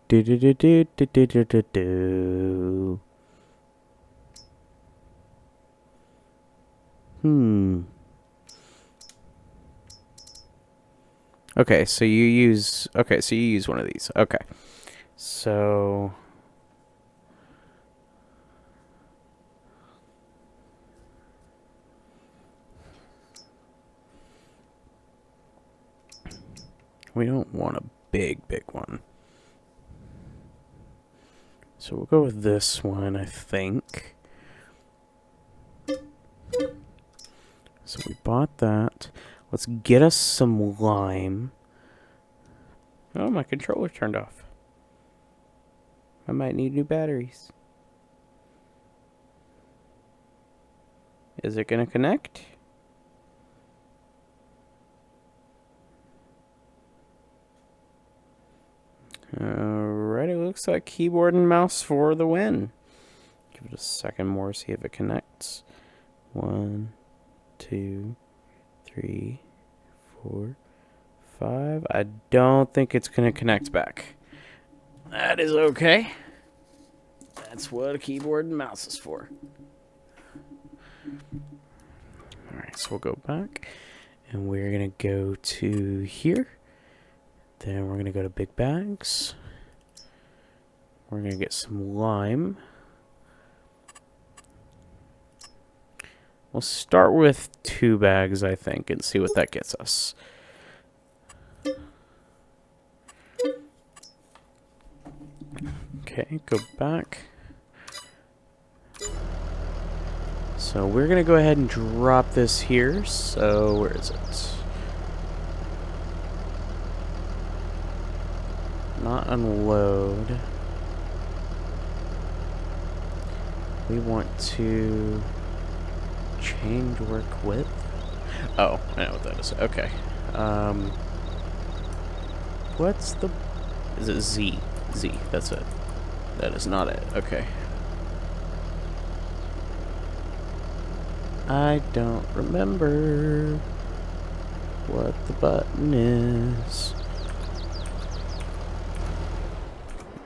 Do-do-do-do, do-do-do-do-do. Okay, so you use one of these. Okay. So we don't want a big one. So we'll go with this one, I think. So we bought that. Let's get us some lime. Oh, my controller turned off. I might need new batteries. Is it gonna connect? Alright, it looks like keyboard and mouse for the win. Give it a second more, see if it connects. 1, 2, 3, 4, 5. I don't think it's gonna connect back. That is okay. That's what a keyboard and mouse is for. Alright, so we'll go back. And we're gonna go to here. Then we're gonna go to big bags. We're gonna get some lime. We'll start with 2 bags, I think, and see what that gets us. Okay, go back. So we're gonna go ahead and drop this here. So where is it? Not unload. We want to change work width. Oh, I know what that is. Okay. What's the... Is it Z? Z, that's it. That is not it. Okay. I don't remember what the button is.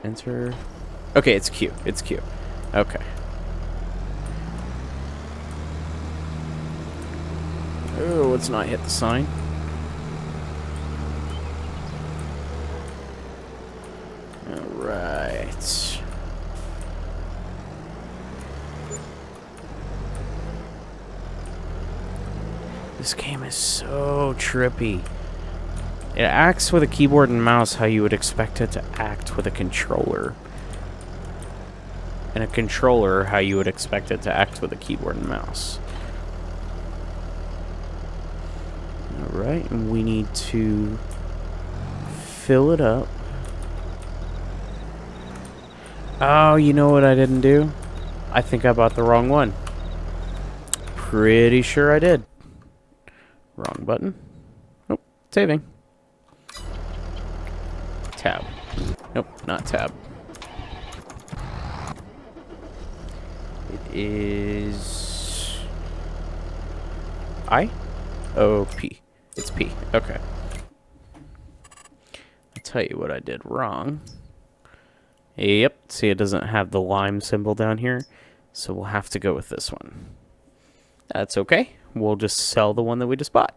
Enter. Okay, it's Q. It's Q. Okay. Oh, let's not hit the sign. Alright. This game is so trippy. It acts with a keyboard and mouse how you would expect it to act with a controller. And a controller how you would expect it to act with a keyboard and mouse. Alright, and we need to fill it up. Oh, you know what I didn't do? I think I bought the wrong one. Pretty sure I did. Wrong button. Nope, saving. Tab. Nope, not tab. It is... I? Oh, P. It's P. Okay. I'll tell you what I did wrong. Yep, see it doesn't have the lime symbol down here, so we'll have to go with this one. That's okay. We'll just sell the one that we just bought.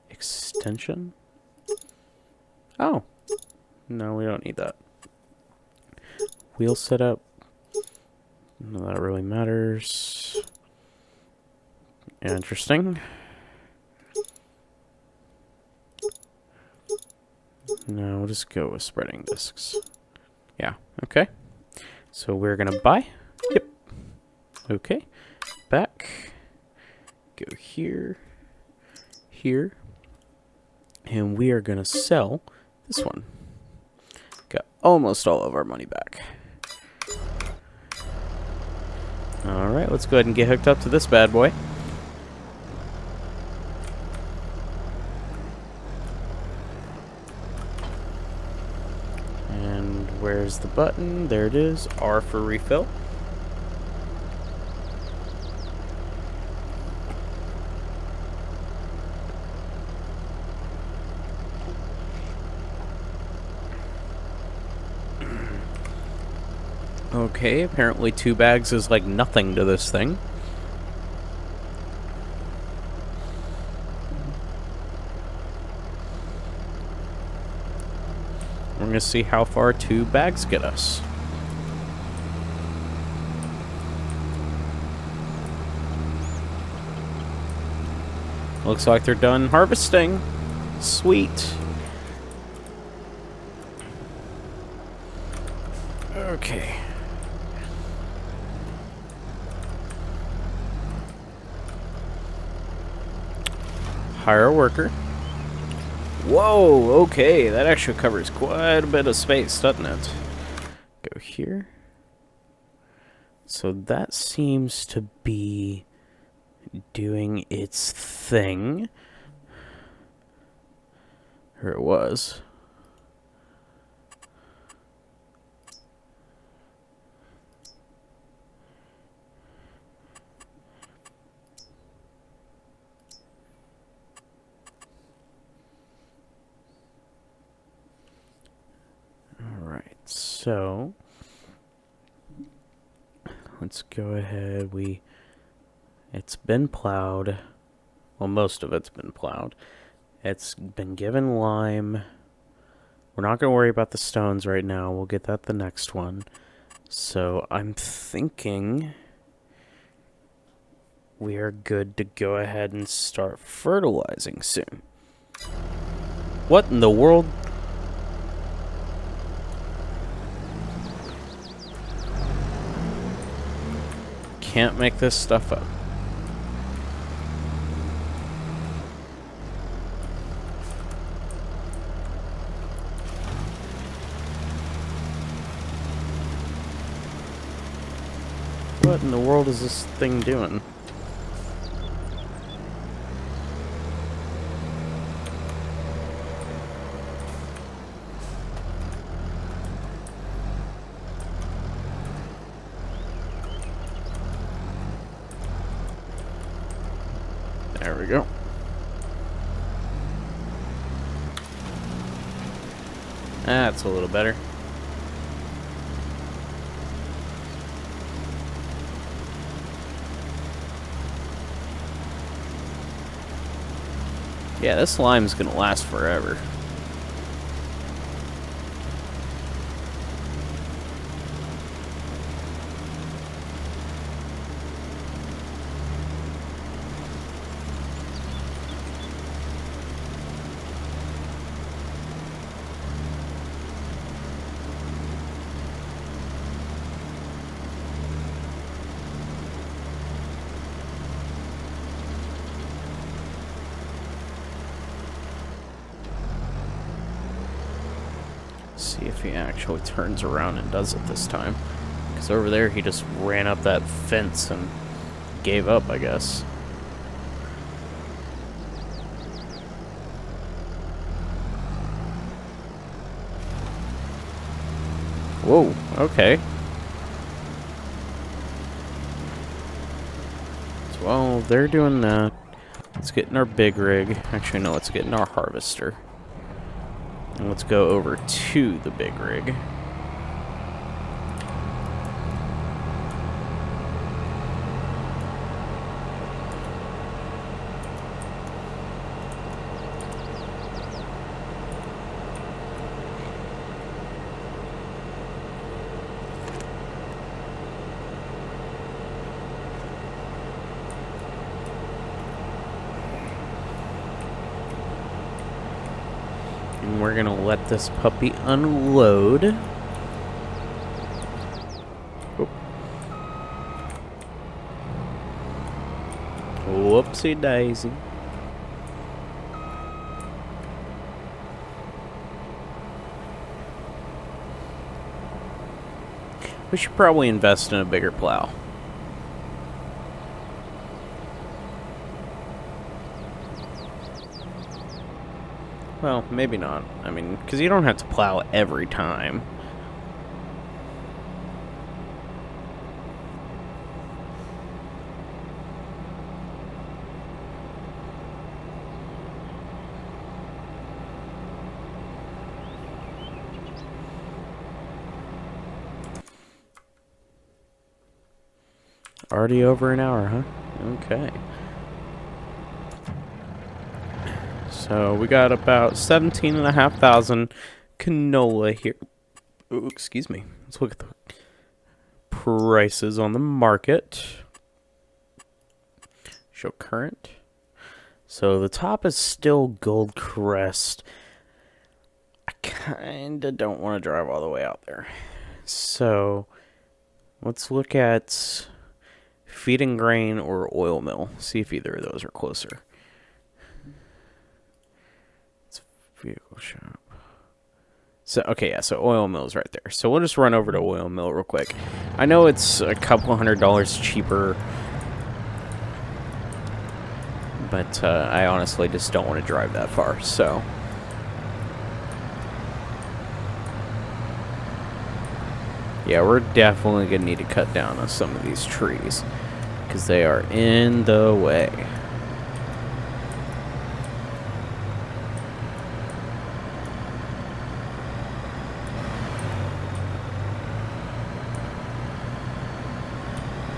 Extension? Oh. No, we don't need that. Wheel setup. None of that really matters. Interesting. No, we'll just go with spreading discs. Yeah, okay. So we're gonna buy. Yep. Okay. Back. Go here. Here. And we are gonna sell this one. Got almost all of our money back. Alright, let's go ahead and get hooked up to this bad boy. And where's the button? There it is. R for refill. Okay, apparently 2 bags is like nothing to this thing. We're gonna see how far 2 bags get us. Looks like they're done harvesting. Sweet. Okay. Hire a worker. Whoa, okay, that actually covers quite a bit of space, doesn't it? Go here. So that seems to be doing its thing. Or it was. So, let's go ahead. It's been plowed. Well, most of it's been plowed. It's been given lime. We're not going to worry about the stones right now. We'll get that the next one. So, I'm thinking we are good to go ahead and start fertilizing soon. What in the world? Can't make this stuff up. What in the world is this thing doing? we go. That's a little better. Yeah, this lime's gonna last forever. See if he actually turns around and does it this time. Because over there he just ran up that fence and gave up, I guess. Whoa, okay. So while they're doing that, let's get in our big rig. Actually, no, let's get in our harvester. And let's go over to the big rig. And we're gonna let this puppy unload. Oh. Whoopsie daisy. We should probably invest in a bigger plow. Well, maybe not. I mean, because you don't have to plow every time. Already over an hour, huh? Okay. So we got about 17,500 canola here. Ooh, excuse me. Let's look at the prices on the market. Show current. So the top is still Gold Crest. I kinda don't want to drive all the way out there. So let's look at feed and grain or oil mill. See if either of those are closer. Vehicle shop. So, okay, yeah, so oil mill's right there. So we'll just run over to oil mill real quick. I know it's a couple $100 cheaper, but I honestly just don't want to drive that far, so. Yeah, we're definitely going to need to cut down on some of these trees, because they are in the way.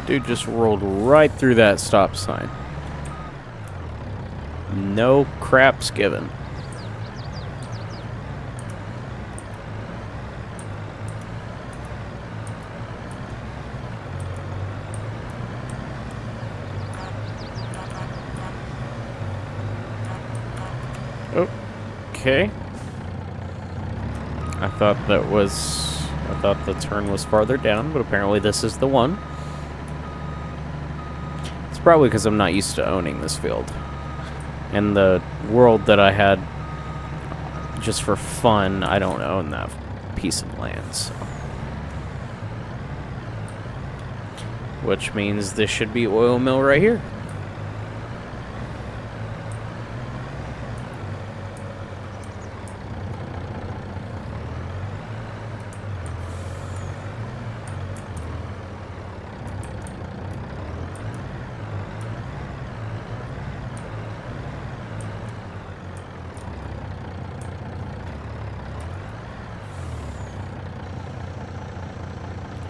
Dude just rolled right through that stop sign. No craps given. Okay. I thought the turn was farther down, but apparently this is the one. It's probably because I'm not used to owning this field. And the world that I had just for fun, I don't own that piece of land, so. Which means this should be oil mill right here.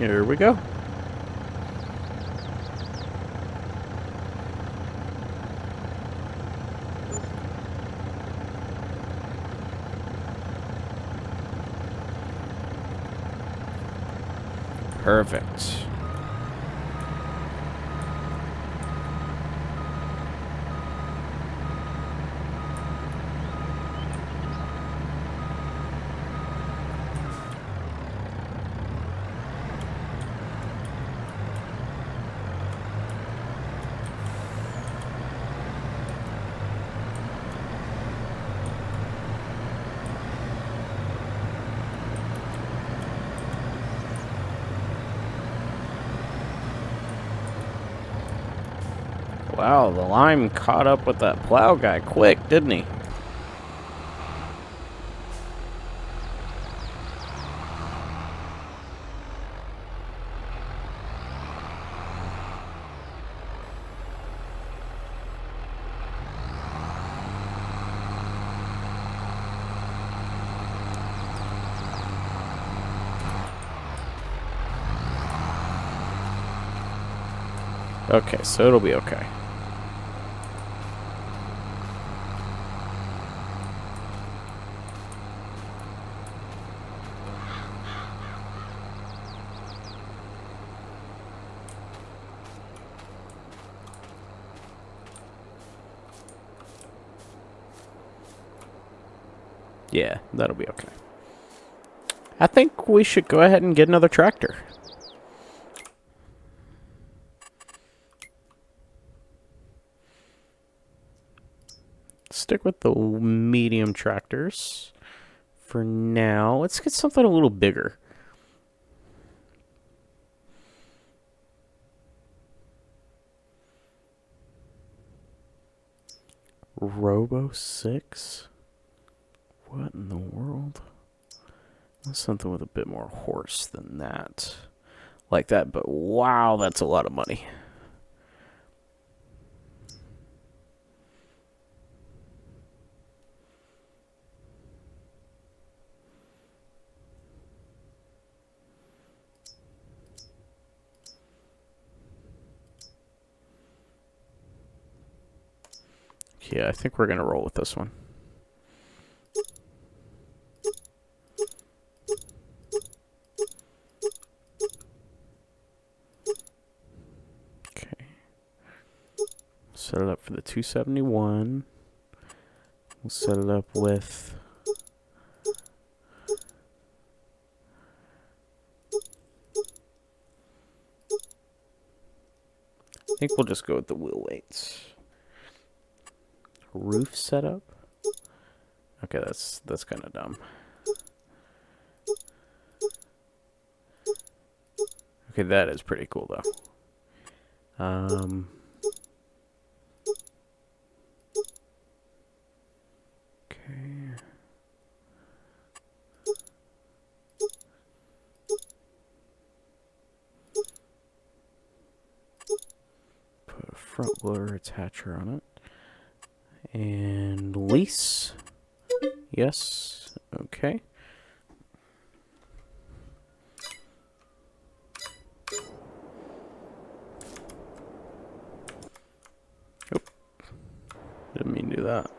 Here we go. Perfect. Wow, the lime caught up with that plow guy quick, didn't he? Okay, so it'll be okay. Yeah, that'll be okay. I think we should go ahead and get another tractor. Stick with the medium tractors for now. Let's get something a little bigger. Robo 6? What in the world? That's something with a bit more horse than that. Like that, but wow, that's a lot of money. Yeah, I think we're going to roll with this one. Okay. Set it up for the 271. We'll set it up with... I think we'll just go with the wheel weights. Roof setup. Okay, that's kind of dumb. Okay, that is pretty cool though. Okay. Put a front loader attacher on it. And lease. Yes. Okay. Oh. Didn't mean to do that.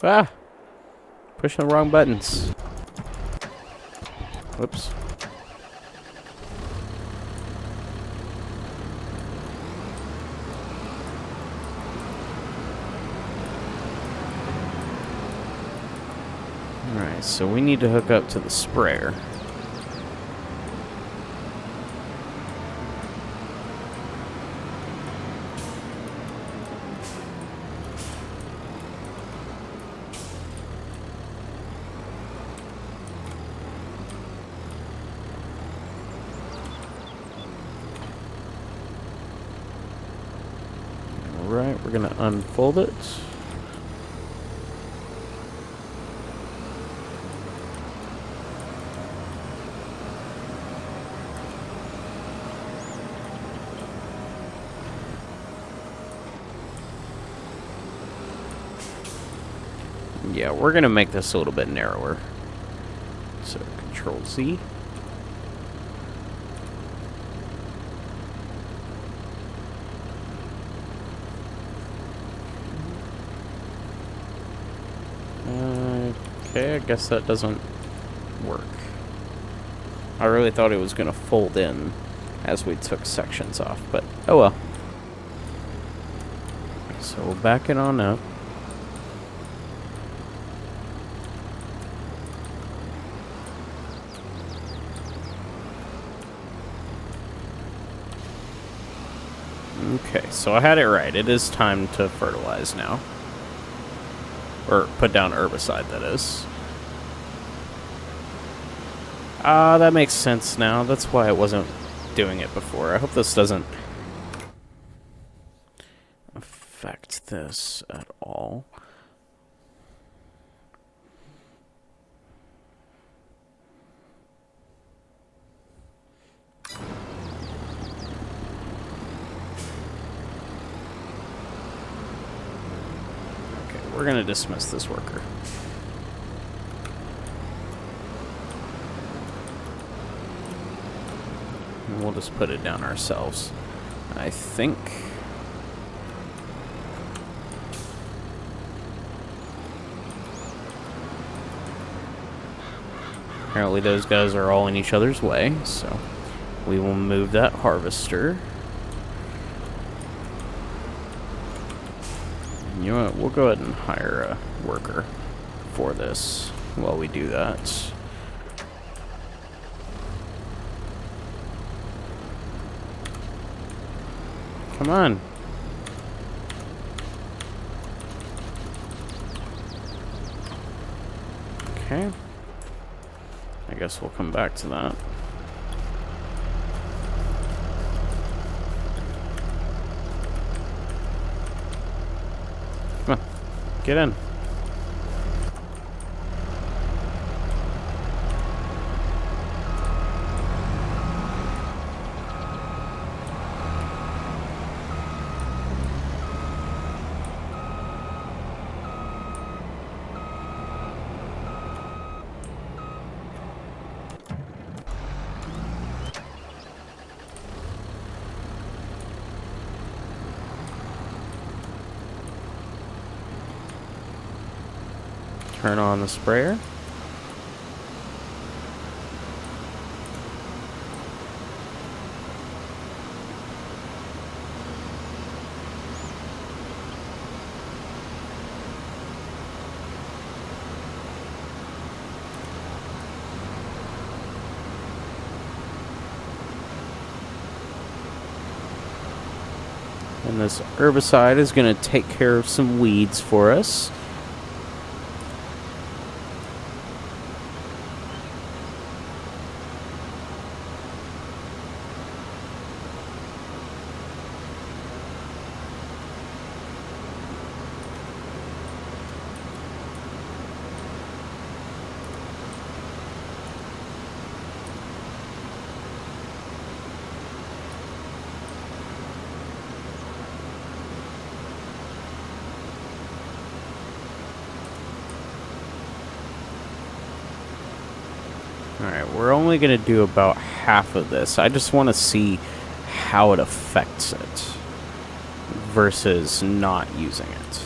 Ah! Pushing the wrong buttons. Whoops. Alright, so we need to hook up to the sprayer. Alright, we're going to unfold it. Yeah, we're going to make this a little bit narrower. So, Control Z. Okay, I guess that doesn't work. I really thought it was going to fold in as we took sections off, but oh well. So we'll back it on up. Okay, so I had it right. It is time to fertilize now. Or put down herbicide, that is. That makes sense now. That's why I wasn't doing it before. I hope this doesn't affect this at all. We're going to dismiss this worker. And we'll just put it down ourselves. I think. Apparently those guys are all in each other's way, so we will move that harvester. You know what, we'll go ahead and hire a worker for this while we do that. Come on. Okay. I guess we'll come back to that. Come on. Get in. Turn on the sprayer. And this herbicide is going to take care of some weeds for us. Alright, we're only going to do about half of this. I just want to see how it affects it versus not using it.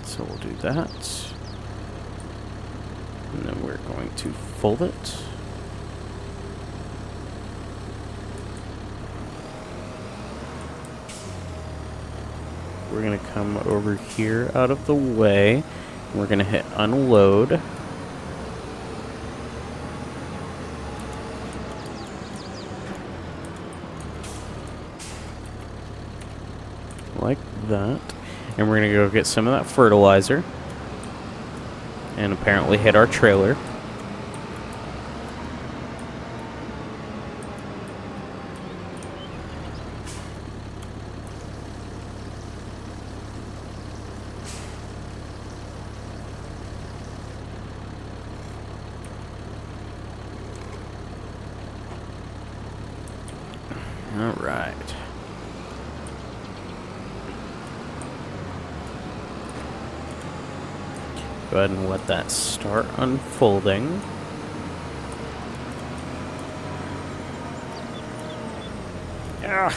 So we'll do that. And then we're going to fold it. We're going to come over here out of the way. We're going to hit unload. Like that. And we're going to go get some of that fertilizer. And apparently hit our trailer. All right. Go ahead and let that start unfolding. Ah.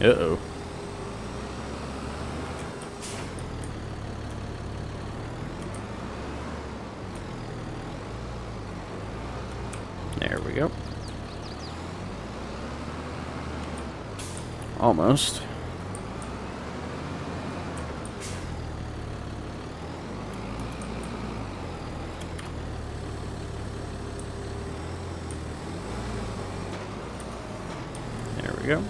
Uh-oh. Almost. There we go.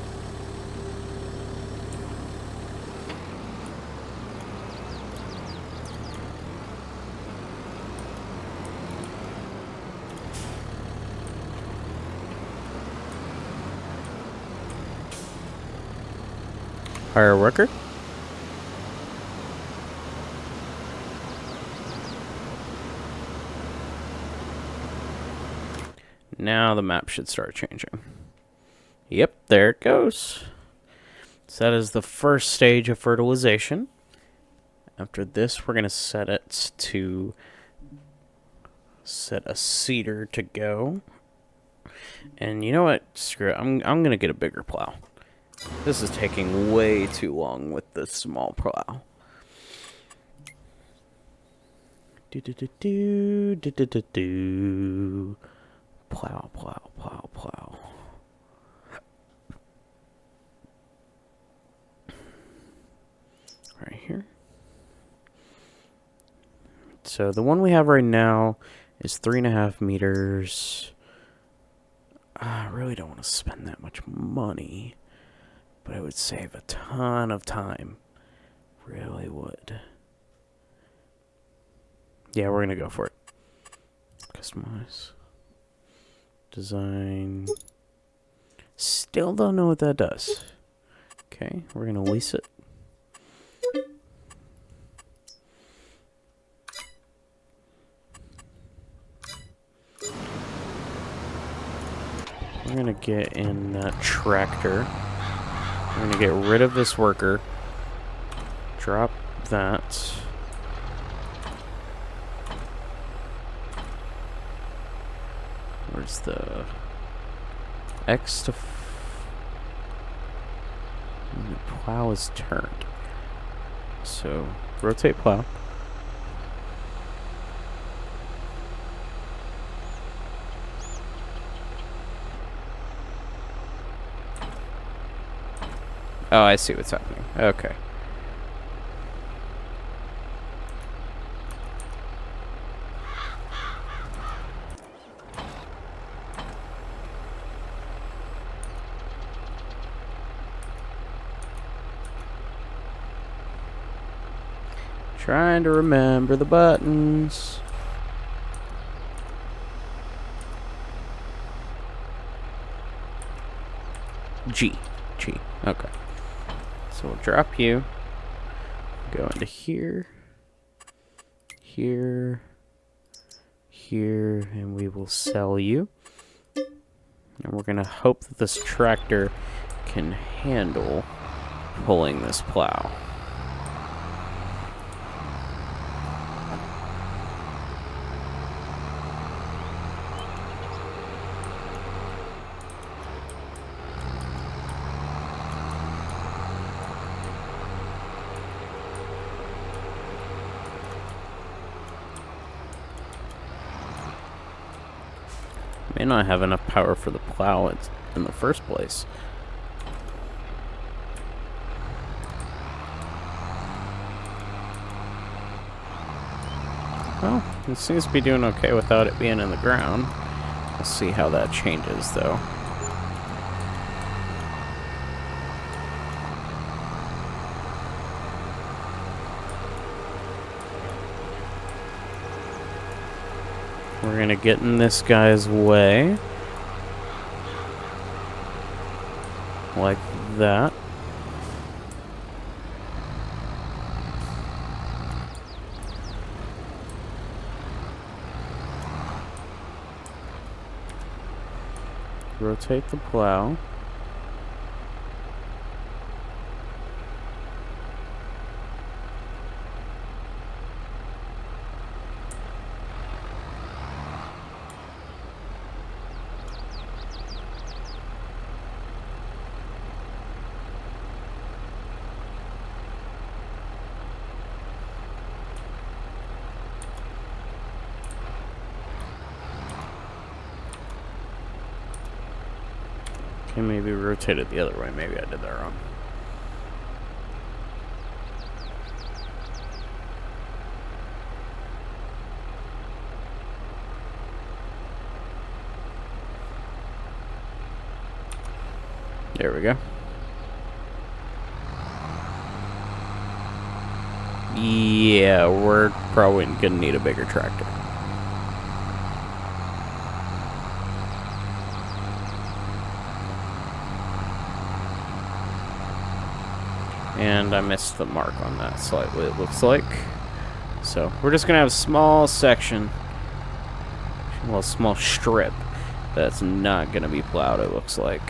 Hire a worker. Now the map should start changing. Yep, there it goes. So that is the first stage of fertilization. After this, we're going to set it to set a seeder to go. And you know what? Screw it. I'm going to get a bigger plow. This is taking way too long with the small plow. Do. Plow, plow, plow, plow. Right here. So the one we have right now is 3.5 meters. I really don't want to spend that much money, but it would save a ton of time. Really would. Yeah, we're gonna go for it. Customize. Design. Still don't know what that does. Okay, we're gonna lease it. We're gonna get in that tractor. We're gonna get rid of this worker. Drop that. Where's the X to the plow is turned. So rotate plow. Oh, I see what's happening. Okay. Trying to remember the buttons. G. Okay. So we'll drop you. Go into here. Here. Here. And we will sell you. And we're going to hope that this tractor can handle pulling this plow. May not have enough power for the plow in the first place. Well, it seems to be doing okay without it being in the ground. We'll see how that changes, though. We're gonna get in this guy's way. Like that. Rotate the plow. Okay, maybe rotate it the other way. Maybe I did that wrong. There we go. Yeah, we're probably gonna need a bigger tractor. And I missed the mark on that slightly, it looks like. So we're just gonna have a small section, well, a small strip that's not gonna be plowed, it looks like.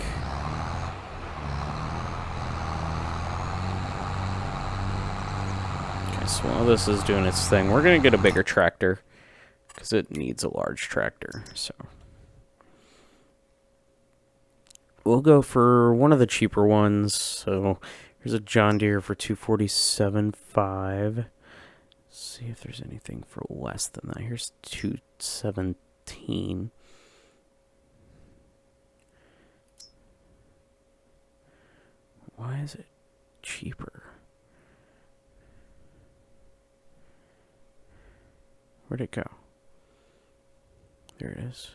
Okay, so while this is doing its thing, we're gonna get a bigger tractor because it needs a large tractor. So we'll go for one of the cheaper ones. So here's a John Deere for $247,500. See if there's anything for less than that. Here's $217,000. Why is it cheaper? Where'd it go? There it is.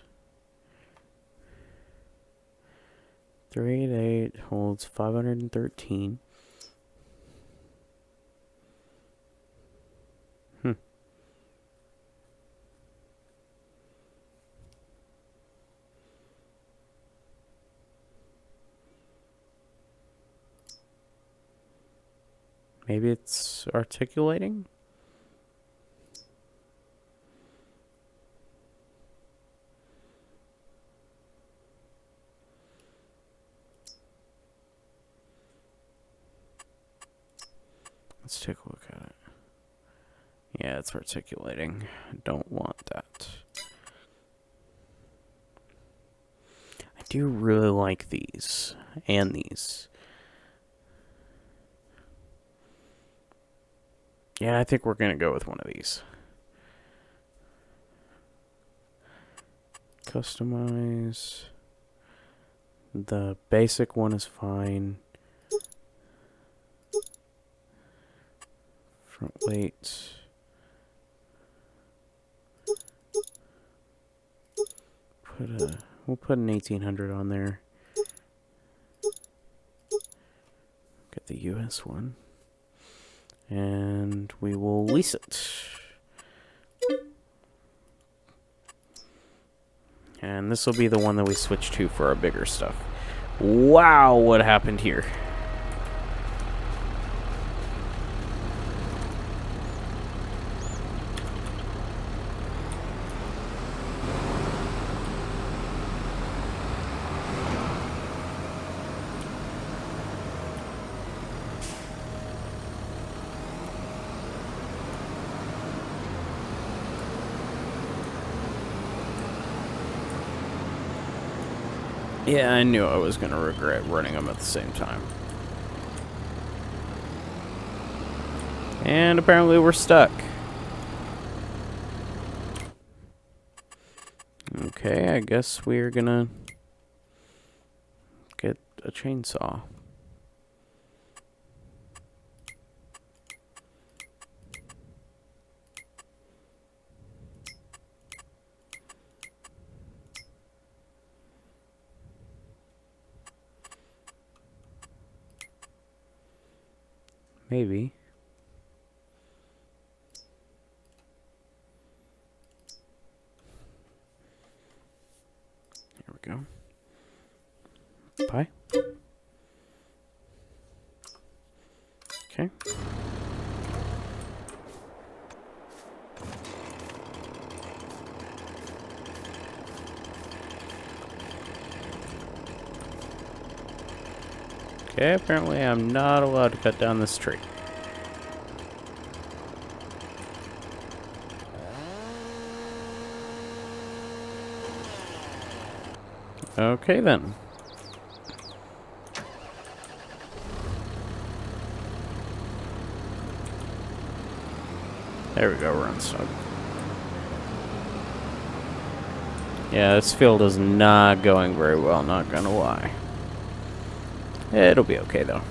388 holds 513. Maybe it's articulating? Let's take a look at it. Yeah, it's articulating. I don't want that. I do really like these and these. Yeah, I think we're going to go with one of these. Customize. The basic one is fine. Front weight. We'll put an 1800 on there. Get the US one. And we will lease it. And this will be the one that we switch to for our bigger stuff. Wow, what happened here? Yeah, I knew I was going to regret running them at the same time. And apparently we're stuck. Okay, I guess we're going to get a chainsaw. Maybe. Here we go. Pie. Okay. Okay, apparently I'm not allowed to cut down this tree. Okay then. There we go, we're unstuck. Yeah, this field is not going very well, not gonna lie. It'll be okay, though.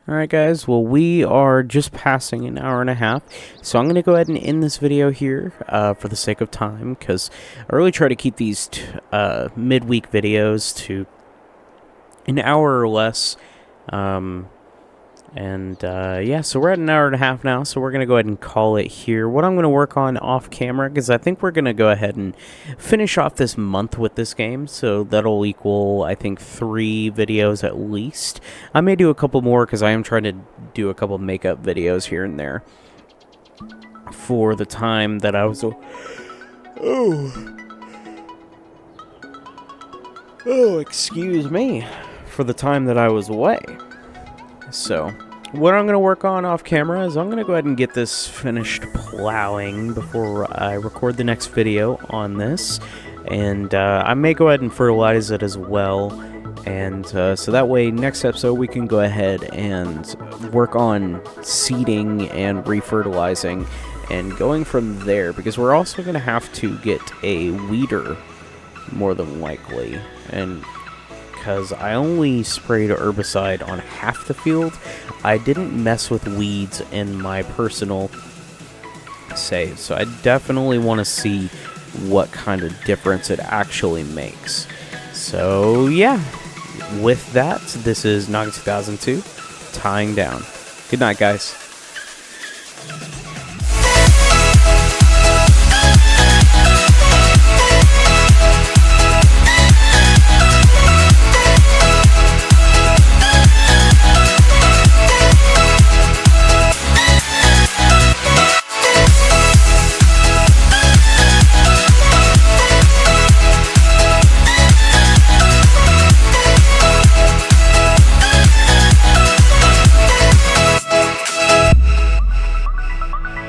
Alright guys, well we are just passing an hour and a half, so I'm going to go ahead and end this video here for the sake of time, because I really try to keep these midweek videos to an hour or less. Yeah, so we're at an hour and a half now, so we're going to go ahead and call it here. What I'm going to work on off camera, because I think we're going to go ahead and finish off this month with this game, so that'll equal, I think, 3 videos at least. I may do a couple more, because I am trying to do a couple makeup videos here and there for the time that I was... Oh, excuse me. For the time that I was away. So, what I'm going to work on off camera is I'm going to go ahead and get this finished plowing before I record the next video on this. And I may go ahead and fertilize it as well. And so that way, next episode, we can go ahead and work on seeding and refertilizing and going from there. Because we're also going to have to get a weeder, more than likely. And... because I only sprayed herbicide on half the field, I didn't mess with weeds in my personal save. So I definitely want to see what kind of difference it actually makes. So yeah, with that, this is Noggin 2002 tying down. Good night, guys.